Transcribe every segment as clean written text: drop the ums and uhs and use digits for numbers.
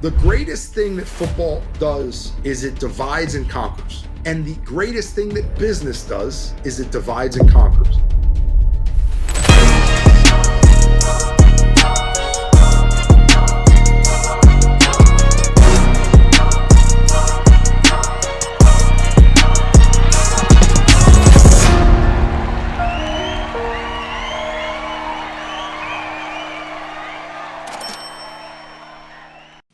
The greatest thing that football does is it divides and conquers. And the greatest thing that business does is it divides and conquers.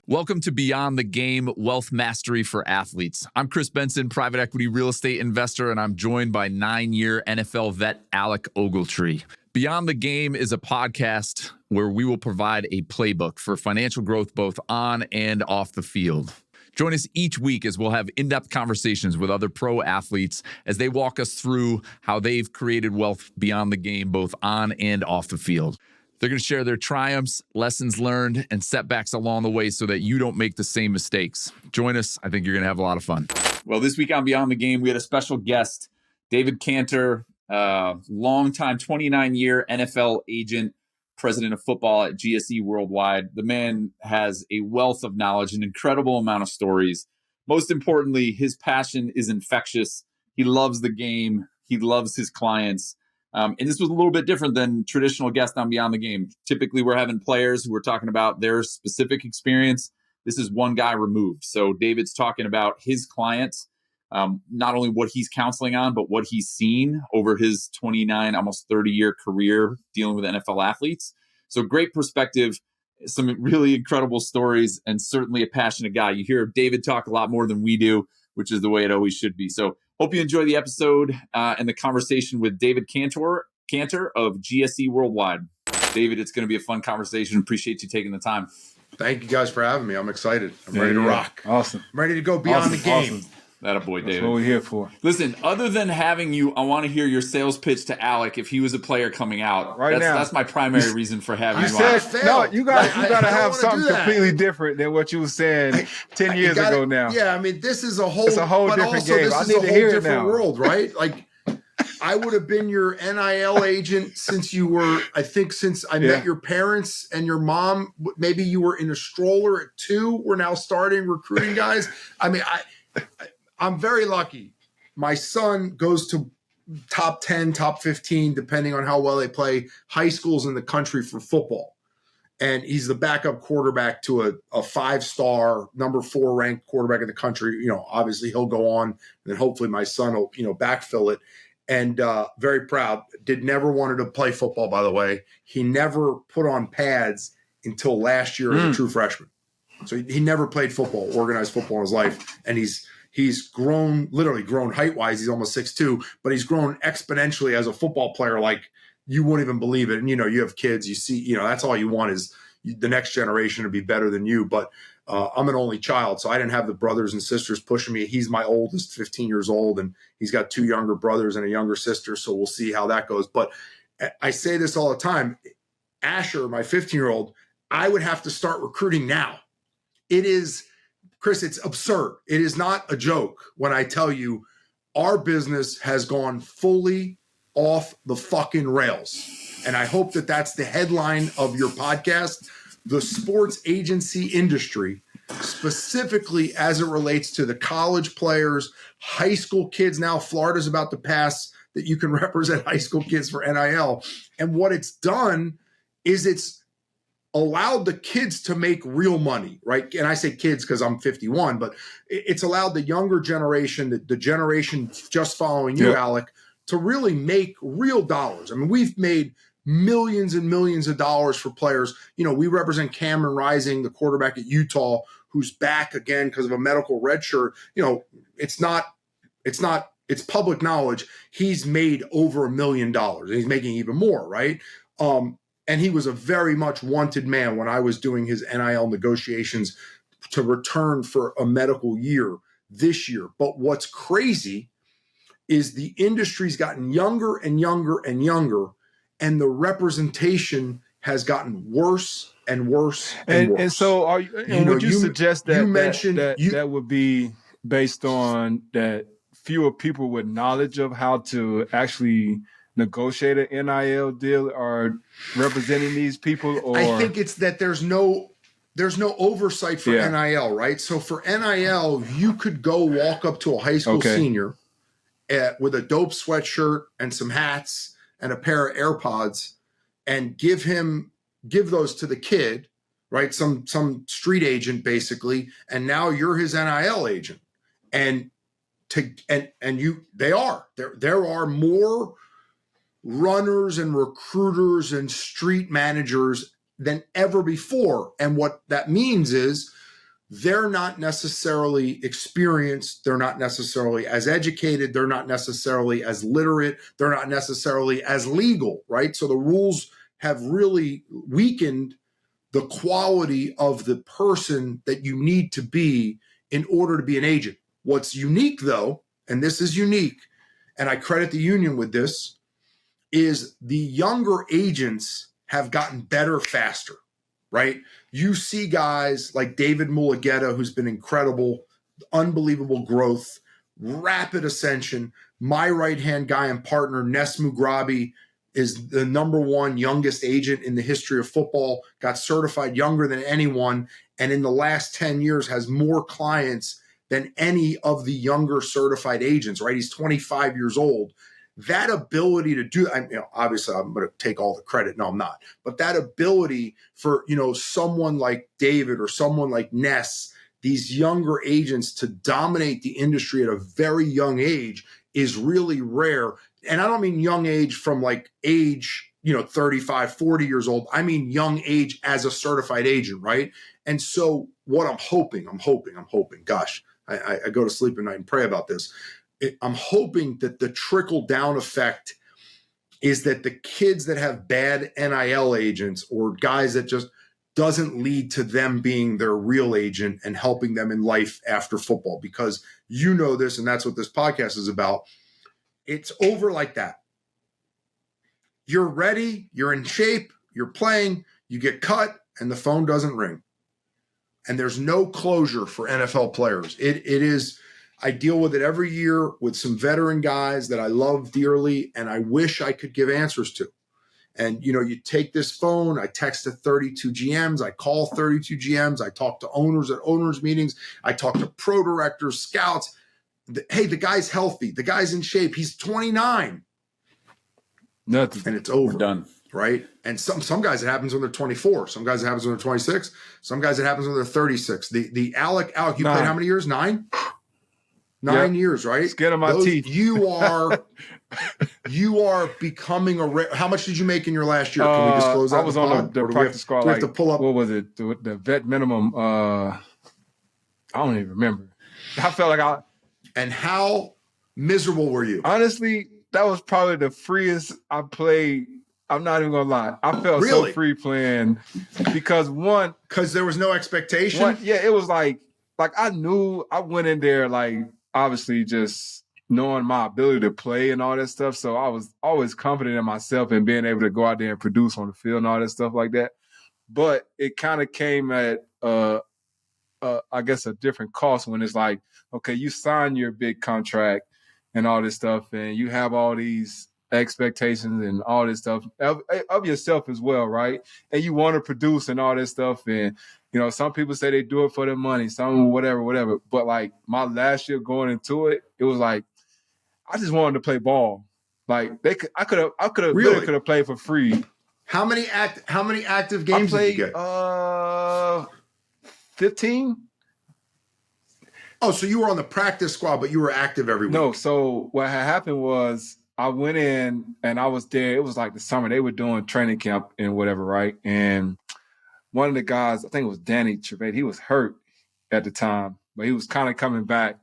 Welcome to Beyond the Game, Wealth Mastery for Athletes. I'm Chris Benson, private equity real estate investor, and I'm joined by 9-year NFL vet Alec Ogletree. Beyond the Game is a podcast where we will provide a playbook for financial growth both on and off the field. Join us each week as we'll have in-depth conversations with other pro athletes as they walk us through how they've created wealth beyond the game, both on and off the field. They're going to share their triumphs, lessons learned, and setbacks along the way so that you don't make the same mistakes. Join us. I think you're going to have a lot of fun. Well, this week on Beyond the Game, we had a special guest, David Canter, longtime 29-year NFL agent, president of football at GSE Worldwide. The man has a wealth of knowledge, an incredible amount of stories. Most importantly, his passion is infectious. He loves the game. He loves his clients. And this was a little bit different than traditional guests on Beyond the Game. Typically, we're having players who are talking about their specific experience. This is one guy removed. So David's talking about his clients, not only what he's counseling on, but what he's seen over his 29, almost 30-year career dealing with NFL athletes. So great perspective, some really incredible stories, and certainly a passionate guy. You hear David talk a lot more than we do, which is the way it always should be. So hope you enjoy the episode and the conversation with David Canter of GSE Worldwide. David, it's going to be a fun conversation. Appreciate you taking the time. Thank you guys for having me. I'm excited. I'm ready to rock. Awesome. I'm ready to go beyond the game. Awesome. That a boy, David. That's what we're here for. Listen, other than having you, I want to hear your sales pitch to Alec if he was a player coming out. That's my primary reason for having you on. No, you got to have something completely different than what you were saying 10 years ago now. Yeah, I mean, this is a whole different game. This is a whole different world, right? Like, I would have been your NIL agent since I met your parents and your mom. Maybe you were in a stroller at 2. We're now starting recruiting guys. I mean, I'm very lucky. My son goes to top 10, top 15, depending on how well they play, high schools in the country for football. And he's the backup quarterback to a 5-star, number 4 ranked quarterback in the country. You know, obviously he'll go on, and then hopefully my son will, backfill it. And very proud. Never wanted to play football, by the way. He never put on pads until last year as a true freshman. So he never played football, organized football in his life. And he's grown, literally grown height-wise. He's almost 6'2", but he's grown exponentially as a football player like you wouldn't even believe it. And, you have kids, you see, that's all you want is the next generation to be better than you. But I'm an only child, so I didn't have the brothers and sisters pushing me. He's my oldest, 15 years old, and he's got 2 younger brothers and a younger sister, so we'll see how that goes. But I say this all the time. Asher, my 15-year-old, I would have to start recruiting now. It is, Chris, it's absurd. It is not a joke when I tell you our business has gone fully off the fucking rails. And I hope that that's the headline of your podcast. The sports agency industry, specifically as it relates to the college players, high school kids. Now Florida's about to pass that you can represent high school kids for NIL. And what it's done is it's allowed the kids to make real money, right? And I say kids because I'm 51, but it's allowed the younger generation, the generation just following you, Alec, to really make real dollars. I mean, we've made millions and millions of dollars for players. We represent Cameron Rising, the quarterback at Utah, who's back again because of a medical red shirt. It's public knowledge. He's made over $1 million and he's making even more, right? And he was a very much wanted man when I was doing his NIL negotiations to return for a medical year this year. But what's crazy is the industry's gotten younger and younger and younger, and the representation has gotten worse and worse and worse. And so would you suggest that that would be based on that fewer people with knowledge of how to actually negotiate an NIL deal are representing these people? Or I think it's that there's no there's no oversight for NIL, right? So for NIL, you could go walk up to a high school senior with a dope sweatshirt and some hats and a pair of AirPods and give those to the kid, right? Some street agent basically, and now you're his NIL agent. And there are more runners and recruiters and street managers than ever before. And what that means is they're not necessarily experienced. They're not necessarily as educated. They're not necessarily as literate. They're not necessarily as legal, right? So the rules have really weakened the quality of the person that you need to be in order to be an agent. What's unique though, and this is unique, and I credit the union with this, is the younger agents have gotten better faster, right? You see guys like David Mulugeta, who's been incredible, unbelievable growth, rapid ascension. My right-hand guy and partner, Nes Mugrabi, is the number one youngest agent in the history of football, got certified younger than anyone, and in the last 10 years has more clients than any of the younger certified agents, right? He's 25 years old. That ability to do, obviously I'm going to take all the credit. No, I'm not. But that ability for, someone like David or someone like Ness, these younger agents to dominate the industry at a very young age is really rare. And I don't mean young age from like age, 35, 40 years old. I mean young age as a certified agent, right? And so what I'm hoping, gosh, I go to sleep at night and pray about this. I'm hoping that the trickle down effect is that the kids that have bad NIL agents or guys that just doesn't lead to them being their real agent and helping them in life after football, because this, and that's what this podcast is about. It's over like that. You're ready, you're in shape, you're playing, you get cut, and the phone doesn't ring. And there's no closure for NFL players. It is. I deal with it every year with some veteran guys that I love dearly and I wish I could give answers to. And, you take this phone, I text to 32 GMs, I call 32 GMs, I talk to owners at owners meetings, I talk to pro directors, scouts. Hey, the guy's healthy, the guy's in shape, he's 29. Nothing. And it's over. We're done. Right? And some guys it happens when they're 24. Some guys it happens when they're 26. Some guys it happens when they're 36. The Alec, you played how many years? 9? 9 years, right? Skin on my teeth. You are becoming how much did you make in your last year? Can we disclose that? I was on the practice squad. We have to pull up. What was it? The vet minimum. I don't even remember. I felt like And how miserable were you? Honestly, that was probably the freest I played. I'm not even gonna lie. I felt so free playing because there was no expectation. It was like I knew I went in there obviously just knowing my ability to play and all that stuff. So I was always confident in myself and being able to go out there and produce on the field and all that stuff like that. But it kind of came at, I guess, a different cost when it's like, okay, you sign your big contract and all this stuff, and you have all these expectations and all this stuff of yourself as well, right? And you want to produce and all this stuff. And some people say they do it for the money, some whatever. But my last year going into it, it was like I just wanted to play ball. I could have played for free. How many active games did you get? 15. Oh, so you were on the practice squad, but you were active every week. No, so what had happened was I went in and I was there. It was like the summer. They were doing training camp and whatever, right? And one of the guys, I think it was Danny Trevade, he was hurt at the time, but he was kind of coming back.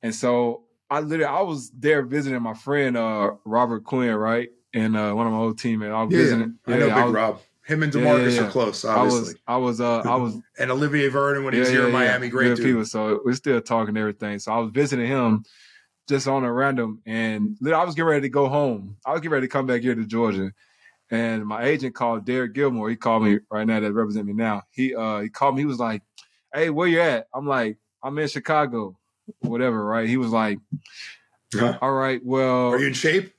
And so I was there visiting my friend Robert Quinn, right? And one of my old teammates. I was visiting. I know Big Rob. Him and DeMarcus are close, obviously. I was and Olivier Vernon when he was here in Miami, great dude. People, so we're still talking and everything. So I was visiting him just on a random, and I was getting ready to go home. I was getting ready to come back here to Georgia. And my agent called Derek Gilmore. He called me right now that represent me now. He called me. He was like, "Hey, where you at?" I'm like, "I'm in Chicago," whatever, right? He was like, "All right, well." Are you in shape?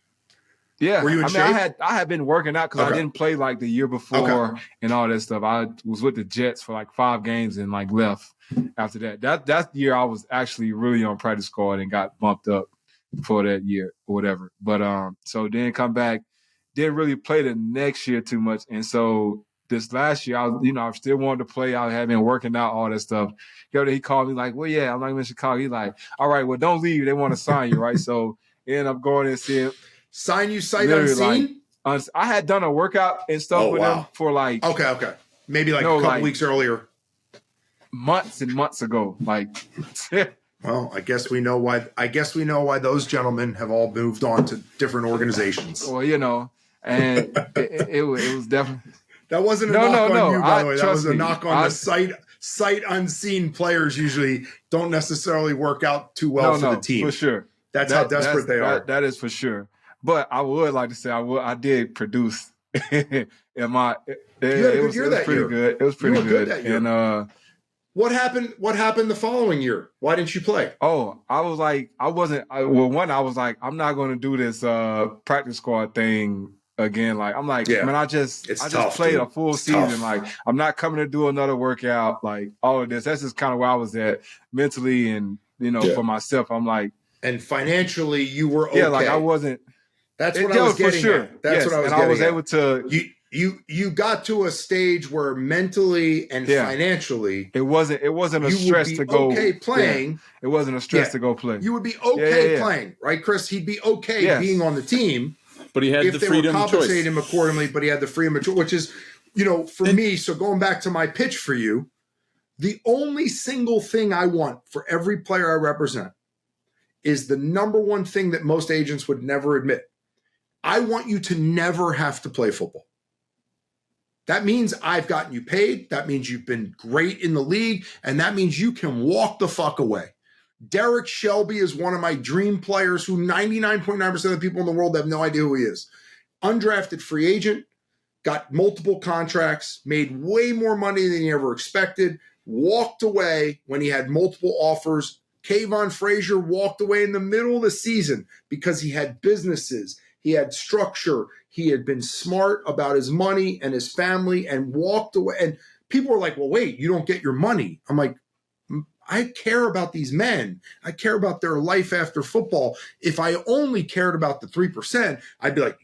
Yeah, Were you in shape? I had been working out because I didn't play like the year before and all that stuff. I was with the Jets for like 5 games and like left after that. That's the year I was actually really on practice squad and got bumped up for that year or whatever. But so then come back, didn't really play the next year too much, and so this last year I still wanted to play. I had been working out all that stuff. He called me like, well, yeah, I'm not in Chicago. He's like, all right, well, don't leave. They want to sign you, right? So end up going and seeing. Sign you sight unseen? Like, I had done a workout and stuff with them for like maybe like a couple weeks earlier, months and months ago. Like, well, I guess we know why those gentlemen have all moved on to different organizations. Well, and it was definitely that wasn't a knock on you, by the way. That was a knock on the sight unseen players. Usually don't necessarily work out too well for the team. For sure, that's how desperate they are. That is for sure. But I would like to say I did produce in my. It was pretty good. It was pretty good. That year. And what happened the following year? Why didn't you play? Oh, I was like, I was like, I'm not going to do this practice squad thing again. Like, I'm like, man, I just played a full season. Tough. Like, I'm not coming to do another workout. Like, all of this. That's just kind of where I was at mentally and for myself. I'm like, and financially, you were okay. Yeah, like I wasn't. That's what I was getting at. That's what I was getting at. And I was able to. You got to a stage where mentally and financially it wasn't a stress to go playing. Yeah. It wasn't a stress to go play. You would be playing, right, Chris? He'd be being on the team, but he had the freedom of choice. If they were compensating him accordingly, but he had the freedom of choice, which is, for me. So going back to my pitch for you, the only single thing I want for every player I represent is the number one thing that most agents would never admit. I want you to never have to play football. That means I've gotten you paid. That means you've been great in the league. And that means you can walk the fuck away. Derek Shelby is one of my dream players who 99.9% of the people in the world have no idea who he is. Undrafted free agent, got multiple contracts, made way more money than he ever expected, walked away when he had multiple offers. Kayvon Frazier walked away in the middle of the season because he had businesses. He had structure. He had been smart about his money and his family and walked away. And people were like, well, wait, you don't get your money. I'm like, I care about these men. I care about their life after football. If I only cared about the 3%, I'd be like,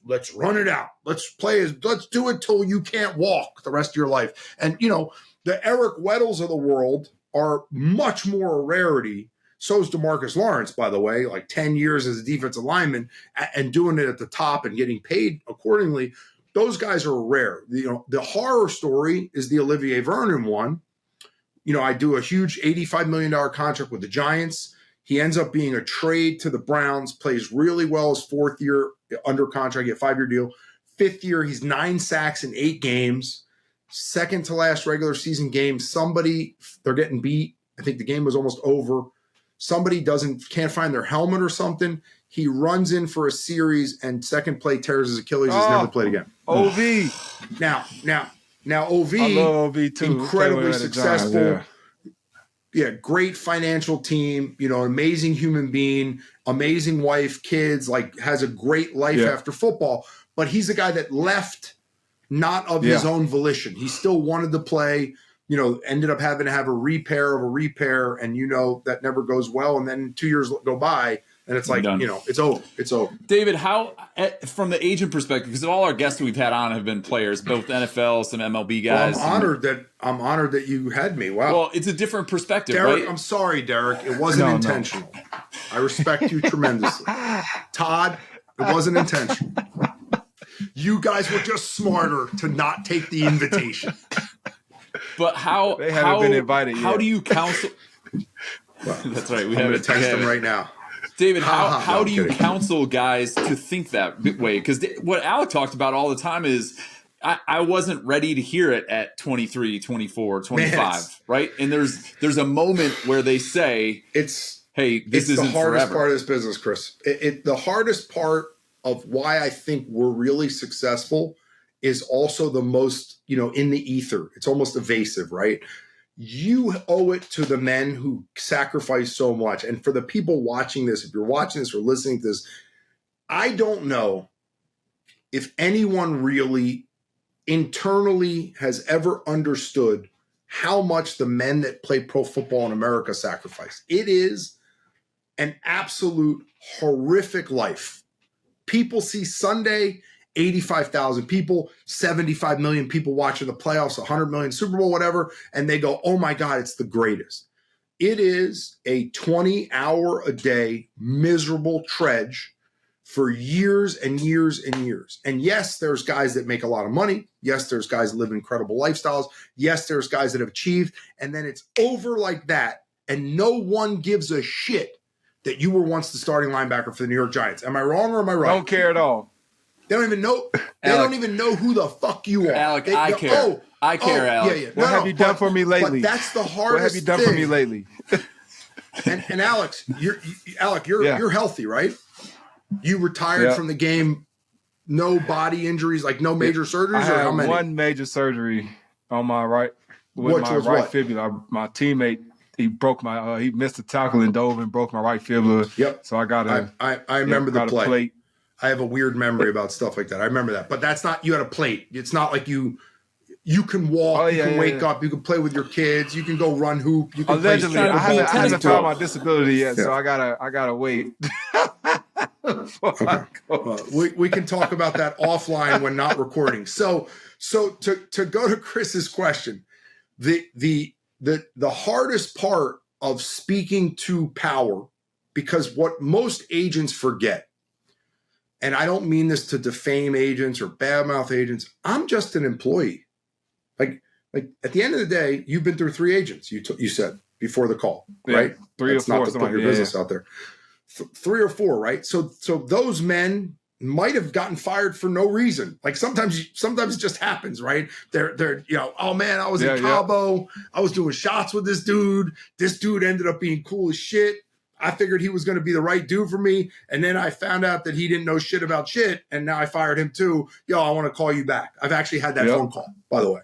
let's run it out. Let's do it till you can't walk the rest of your life. And, the Eric Weddles of the world are much more a rarity. So is DeMarcus Lawrence, by the way, like 10 years as a defensive lineman and doing it at the top and getting paid accordingly. Those guys are rare. The horror story is the Olivier Vernon one. I do a huge $85 million contract with the Giants. He ends up being a trade to the Browns, plays really well his 4th year under contract, get a 5-year deal. 5th year, he's 9 sacks in 8 games. Second to last regular season game, they're getting beat. I think the game was almost over. Somebody can't find their helmet or something. He runs in for a series and second play tears his Achilles. He's never played again. OV. Now OV, I love OV too. Incredibly successful. Yeah, great financial team. Amazing human being, amazing wife, kids. Like has a great life after football. But he's the guy that left not of his own volition. He still wanted to play. Ended up having to have a repair of a repair, and that never goes well. And then 2 years go by, and it's like, it's over. It's over. David, how, from the agent perspective, because all our guests we've had on have been players, both NFL, some MLB guys. Well, I'm honored that you had me. Wow. Well, it's a different perspective, Derek, right? I'm sorry, Derek. It wasn't intentional. I respect you tremendously. Todd, it wasn't intentional. You guys were just smarter to not take the invitation. But they haven't been invited yet. How do you counsel? Well, that's right. I'm going to text them right now. David, how do you counsel guys to think that way? Because what Alec talked about all the time is I wasn't ready to hear it at 23, 24, 25, right? And there's a moment where they say, hey, this isn't the hardest forever. part of this business, Chris. The hardest part of why I think we're really successful is also the most, in the ether. It's almost evasive, right? You owe it to the men who sacrifice so much. And for the people watching this, if you're watching this or listening to this, I don't know if anyone really internally has ever understood how much the men that play pro football in America sacrifice. It is an absolute horrific life. People see Sunday, 85,000 people, 75 million people watching the playoffs, 100 million Super Bowl, whatever, and they go, oh my God, it's the greatest. It is a 20-hour-a-day miserable trudge for years and years and years. And yes, there's guys that make a lot of money. Yes, there's guys that live incredible lifestyles. Yes, there's guys that have achieved. And then it's over like that. And no one gives a shit that you were once the starting linebacker for the New York Giants. Am I wrong or am I right? Don't care at all. They don't even know. They don't even know who the fuck you are. Alec, I care. I care, Alec. Yeah. What have you done for me lately? But that's the hardest. What have you done for me lately? And Alex, you're healthy, right? You retired from the game, no body injuries, like no major surgeries. I had or how many? one major surgery on my right fibula. My teammate, he broke my. He missed a tackle and dove and broke my right fibula. Yep. So I got a. I remember the play. Plate. I have a weird memory about stuff like that. I remember that, but that's not. You had a plate. It's not like you can walk. You can wake up. You can play with your kids. You can go run hoop. You can allegedly. play I haven't found my disability yet, so I gotta wait. Okay. We can talk about that offline when not recording. So to go to Chris's question, the hardest part of speaking to power, because what most agents forget, and I don't mean this to defame agents or badmouth agents, I'm just an employee. Like at the end of the day, you've been through 3 agents. You said before the call, right? 3 or 4. Not to put your business out there. 3 or 4, right? So those men might have gotten fired for no reason. Like sometimes it just happens, right? They're oh man, I was in Cabo. I was doing shots with this dude. This dude ended up being cool as shit. I figured he was going to be the right dude for me. And then I found out that he didn't know shit about shit. And now I fired him too. I want to call you back. I've actually had that phone call, by the way.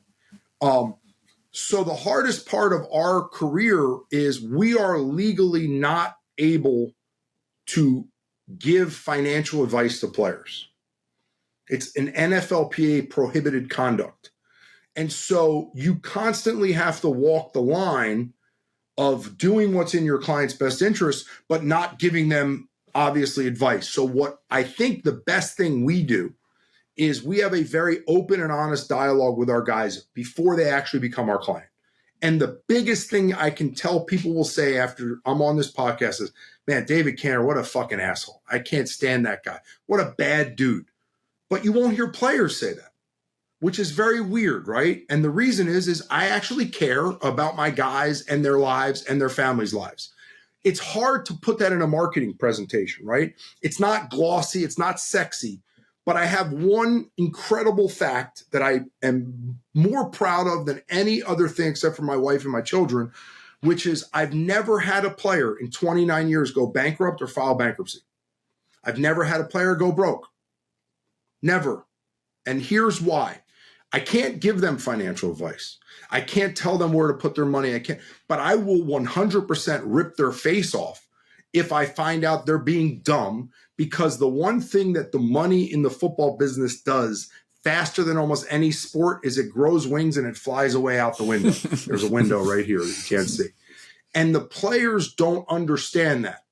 So the hardest part of our career is we are legally not able to give financial advice to players. It's an NFLPA prohibited conduct. And so you constantly have to walk the line of doing what's in your client's best interest, but not giving them obviously advice. So what I think the best thing we do is we have a very open and honest dialogue with our guys before they actually become our client. And the biggest thing I can tell people will say after I'm on this podcast is, man, David Canter, what a fucking asshole. I can't stand that guy. What a bad dude. But you won't hear players say that, which is very weird, right? And the reason is I actually care about my guys and their lives and their families' lives. It's hard to put that in a marketing presentation, right? It's not glossy. It's not sexy. But I have one incredible fact that I am more proud of than any other thing except for my wife and my children, which is I've never had a player in 29 years go bankrupt or file bankruptcy. I've never had a player go broke. Never. And here's why. I can't give them financial advice. I can't tell them where to put their money. But I will 100% rip their face off if I find out they're being dumb, because the one thing that the money in the football business does faster than almost any sport is it grows wings and it flies away out the window. There's a window right here that you can't see. And the players don't understand that.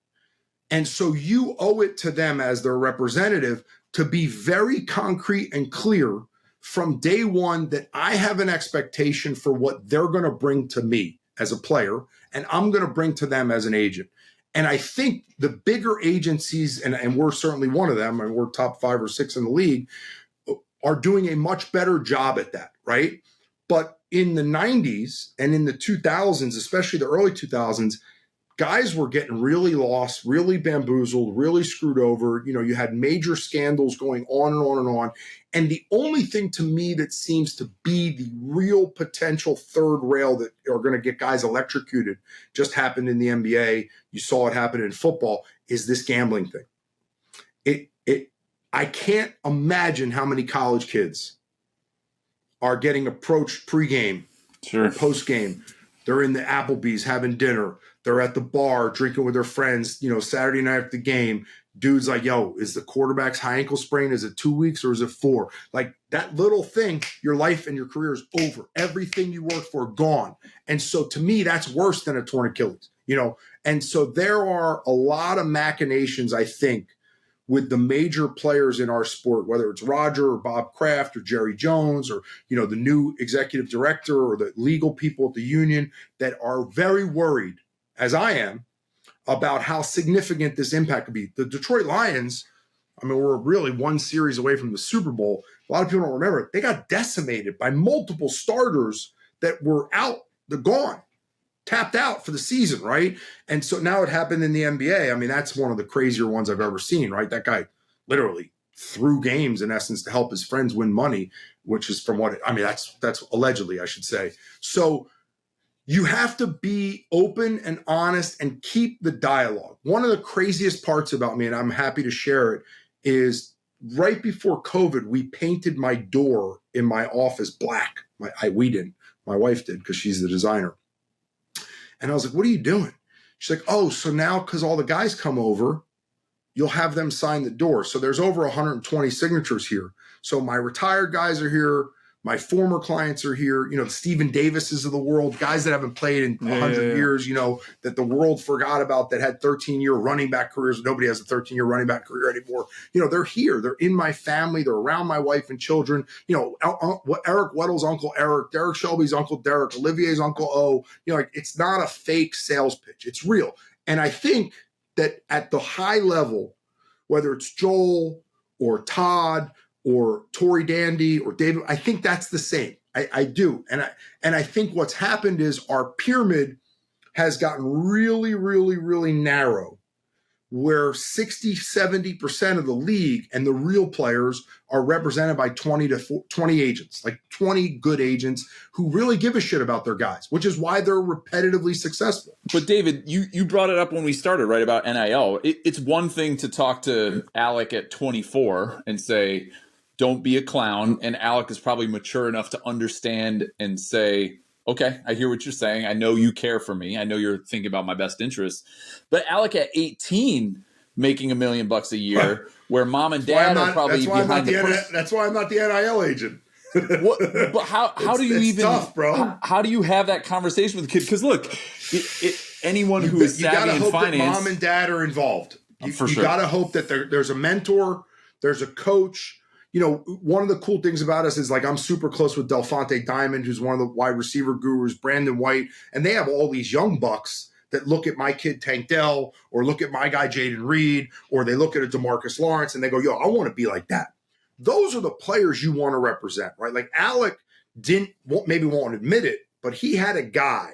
And so you owe it to them as their representative to be very concrete and clear from day one that I have an expectation for what they're going to bring to me as a player, and I'm going to bring to them as an agent. And I think the bigger agencies, and we're certainly one of them, and we're top 5 or 6 in the league, are doing a much better job at that, right? But in the 90s and in the 2000s, especially the early 2000s, guys were getting really lost, really bamboozled, really screwed over. You had major scandals going on and on and on. And the only thing to me that seems to be the real potential third rail that are going to get guys electrocuted just happened in the NBA. You saw it happen in football, is this gambling thing. I can't imagine how many college kids are getting approached pregame, postgame. They're in the Applebee's having dinner. They're at the bar drinking with their friends, Saturday night after the game, dudes like, yo, is the quarterback's high ankle sprain, is it 2 weeks or is it 4? Like that little thing, your life and your career is over. Everything you worked for, gone. And so to me, that's worse than a torn Achilles, you know? And so there are a lot of machinations, I think, with the major players in our sport, whether it's Roger or Bob Kraft or Jerry Jones or, you know, the new executive director or the legal people at the union, that are very worried, as I am, about how significant this impact could be. The Detroit Lions, I mean, we're really one series away from the Super Bowl. A lot of people don't remember it. They got decimated by multiple starters that were out, they're gone, tapped out for the season, right? And so now it happened in the NBA. I mean, that's one of the crazier ones I've ever seen, right? That guy literally threw games, in essence, to help his friends win money, which is from what, that's allegedly, I should say. So you have to be open and honest and keep the dialogue. One of the craziest parts about me, and I'm happy to share it, is right before COVID, we painted my door in my office black. We didn't. My wife did, because she's the designer. And I was like, what are you doing? She's like, oh, so now because all the guys come over, you'll have them sign the door. So there's over 120 signatures here. So my retired guys are here. My former clients are here, you know, the Stephen Davises of the world, guys that haven't played in 100 years, you know, that the world forgot about, that had 13-year running back careers. Nobody has a 13-year running back career anymore. You know, they're here. They're in my family. They're around my wife and children. You know, Eric Weddle's Uncle Eric, Derek Shelby's Uncle Derek, Olivier's Uncle O. You know, like, it's not a fake sales pitch. It's real. And I think that at the high level, whether it's Joel or Todd or Tory Dandy or David, I think that's the same. I do. And I think what's happened is our pyramid has gotten really, really, really narrow, where 60, 70% of the league and the real players are represented by 20 agents, like 20 good agents who really give a shit about their guys, which is why they're repetitively successful. But David, you brought it up when we started, right, about NIL. It's one thing to talk to Alec at 24 and say, don't be a clown. And Alec is probably mature enough to understand and say, okay, I hear what you're saying. I know you care for me. I know you're thinking about my best interests. But Alec at 18 making $1 million a year, where mom and dad are probably behind the purse. That's why I'm not the NIL agent. But how do you even, tough, bro. How do you have that conversation with the kid? Because look, anyone who is savvy in finance, you gotta hope that mom and dad are involved. You gotta hope that there's a mentor, there's a coach. You know, one of the cool things about us is, like, I'm super close with Delphonte Diamond, who's one of the wide receiver gurus, Brandon White, and they have all these young bucks that look at my kid Tank Dell, or look at my guy Jaden Reed, or they look at a DeMarcus Lawrence and they go, yo, I want to be like that. Those are the players you want to represent, right? Like Alec maybe won't admit it, but he had a guy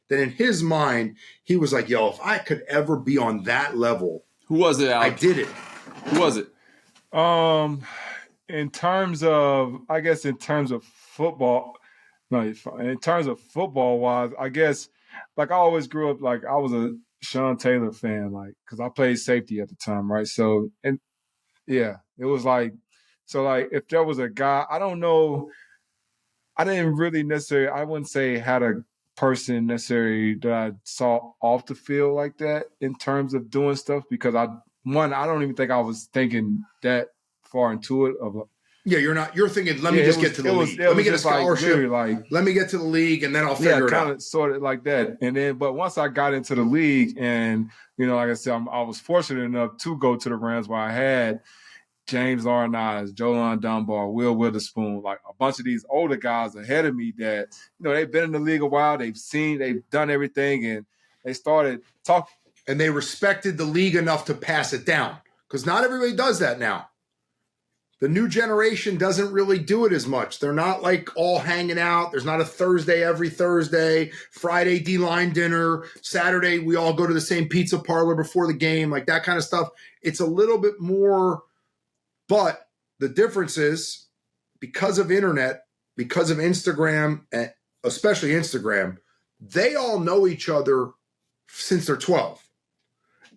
that in his mind, he was like, yo, if I could ever be on that level. Who was it, Alec? I did it. Who was it? In terms of football, wise, I guess, like, I always grew up, like, I was a Sean Taylor fan, like, because I played safety at the time, right? So, and yeah, it was like, so, like, if there was a guy, I don't know, I wouldn't say had a person necessarily that I saw off the field like that in terms of doing stuff, because I don't even think I was thinking that far into it. You're thinking, let me just get to the league. Let me get a scholarship. Let me get to the league, and then I'll figure it out. Kind of sort of like that. And then, but once I got into the league, and, you know, like I said, I was fortunate enough to go to the Rams, where I had James Arnaz, Jolon Dunbar, Will Witherspoon, like a bunch of these older guys ahead of me that, you know, they've been in the league a while, they've done everything, and they started talking. And they respected the league enough to pass it down, because not everybody does that now. The new generation doesn't really do it as much. They're not, like, all hanging out. There's not a Thursday every Thursday, Friday D-line dinner, Saturday we all go to the same pizza parlor before the game, like that kind of stuff. It's a little bit more, but the difference is, because of internet, because of Instagram, and especially Instagram, they all know each other since they're 12.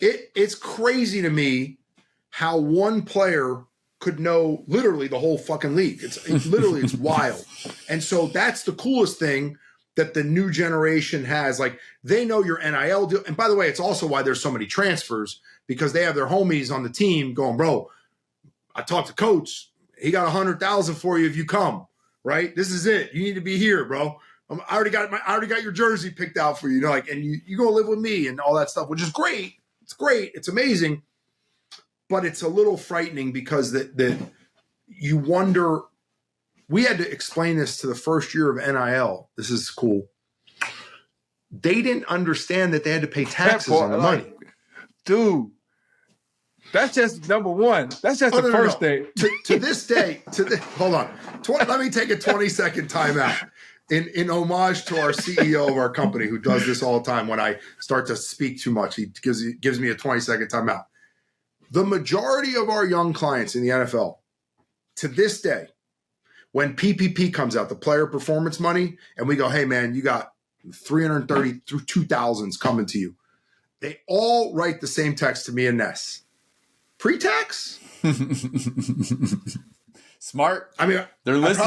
It's crazy to me how one player could know literally the whole fucking league. It's wild. And so that's the coolest thing that the new generation has. Like, they know your NIL deal. And by the way, it's also why there's so many transfers, because they have their homies on the team going, bro, I talked to coach. He got 100,000 for you if you come, right? This is it. You need to be here, bro. I already got your jersey picked out for you, like, and you go live with me and all that stuff, which is great. It's great. It's amazing. But it's a little frightening because that you wonder. We had to explain this to the first year of NIL. This is cool. They didn't understand that they had to pay taxes on the money. Dude, that's just number one. That's just the first thing. To this day, hold on. Let me take a 20-second timeout in homage to our CEO of our company who does this all the time. When I start to speak too much, he gives me a 20-second timeout. The majority of our young clients in the NFL, to this day, when PPP comes out, the player performance money, and we go, hey, man, you got 330 through 2,000s coming to you. They all write the same text to me and Ness. Pre-tax? Smart. I mean, they're listening.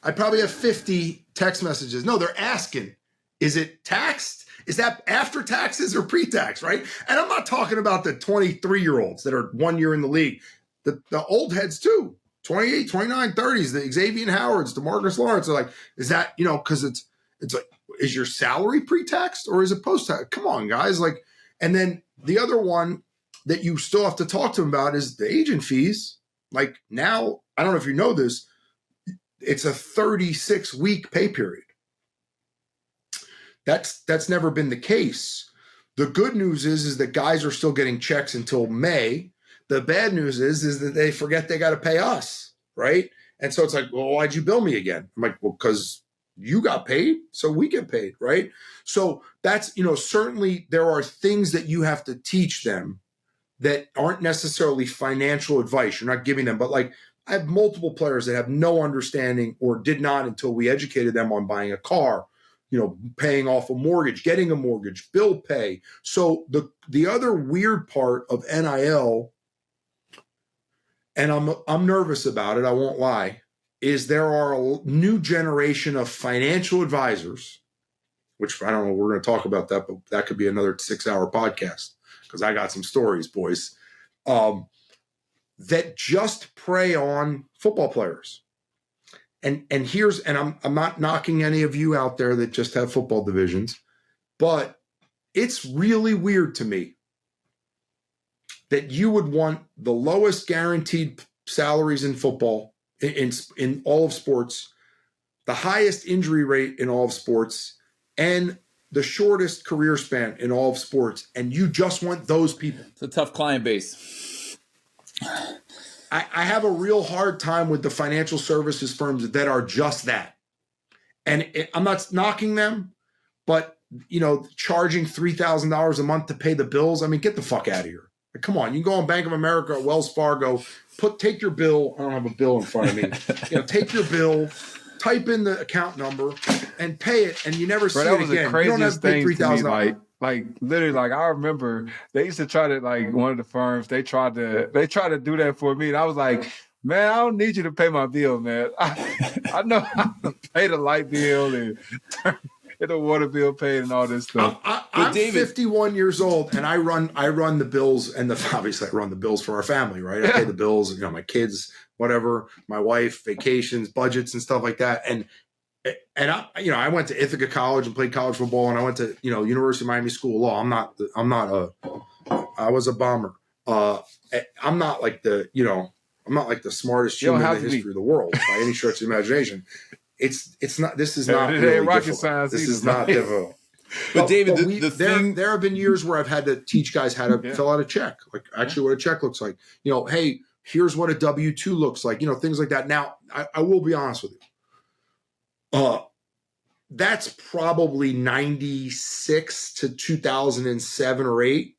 I probably have 50 text messages. No, they're asking, is it taxed? Is that after taxes or pre-tax, right? And I'm not talking about the 23-year-olds that are 1 year in the league. The old heads too. 28, 29, 30s, the Xavier Howards, the Marcus Lawrence are like, is that, because it's like, is your salary pre-taxed or is it post-tax? Come on, guys. Like, and then the other one that you still have to talk to them about is the agent fees. Like now, I don't know if you know this, it's a 36-week pay period. That's never been the case. The good news is that guys are still getting checks until May. The bad news is that they forget they got to pay us, right? And so it's like, well, why'd you bill me again? I'm like, well, because you got paid, so we get paid, right? So that's, certainly there are things that you have to teach them that aren't necessarily financial advice. You're not giving them, but like I have multiple players that have no understanding or did not until we educated them on buying a car, paying off a mortgage, getting a mortgage, bill pay. So the other weird part of NIL, and I'm nervous about it, I won't lie, is there are a new generation of financial advisors, which I don't know, we're going to talk about that, but that could be another 6-hour podcast because I got some stories, boys, that just prey on football players. And I'm not knocking any of you out there that just have football divisions, but it's really weird to me that you would want the lowest guaranteed salaries in football, in all of sports, the highest injury rate in all of sports, and the shortest career span in all of sports, and you just want those people. It's a tough client base. I have a real hard time with the financial services firms that are just that. And I'm not knocking them, but, charging $3,000 a month to pay the bills, I mean, get the fuck out of here. Like, come on, you can go on Bank of America or Wells Fargo, take your bill. I don't have a bill in front of me. Take your bill, type in the account number, and pay it, and you never see it again. That was the craziest thing to me. Like literally, like I remember they used to try to, like, one of the firms, they tried to do that for me, and I was like, man, I don't need you to pay my bill, man. I know how to pay the light bill and the water bill paid and all this stuff. I'm David, 51 years old, and I run the bills, and obviously I run the bills for our family, right? I pay the bills, my kids, whatever, my wife, vacations, budgets, and stuff like that. And I went to Ithaca College and played college football, and I went to University of Miami School of Law. I was a bomber. I'm not like the smartest human in the history of the world by any stretch of the imagination. It's not. This is not really rocket science. This is not difficult. But David, there have been years where I've had to teach guys how to fill out a check, like actually what a check looks like. Hey, here's what a W-2 looks like. Things like that. Now, I will be honest with you. That's probably 96 to 2007 or 8.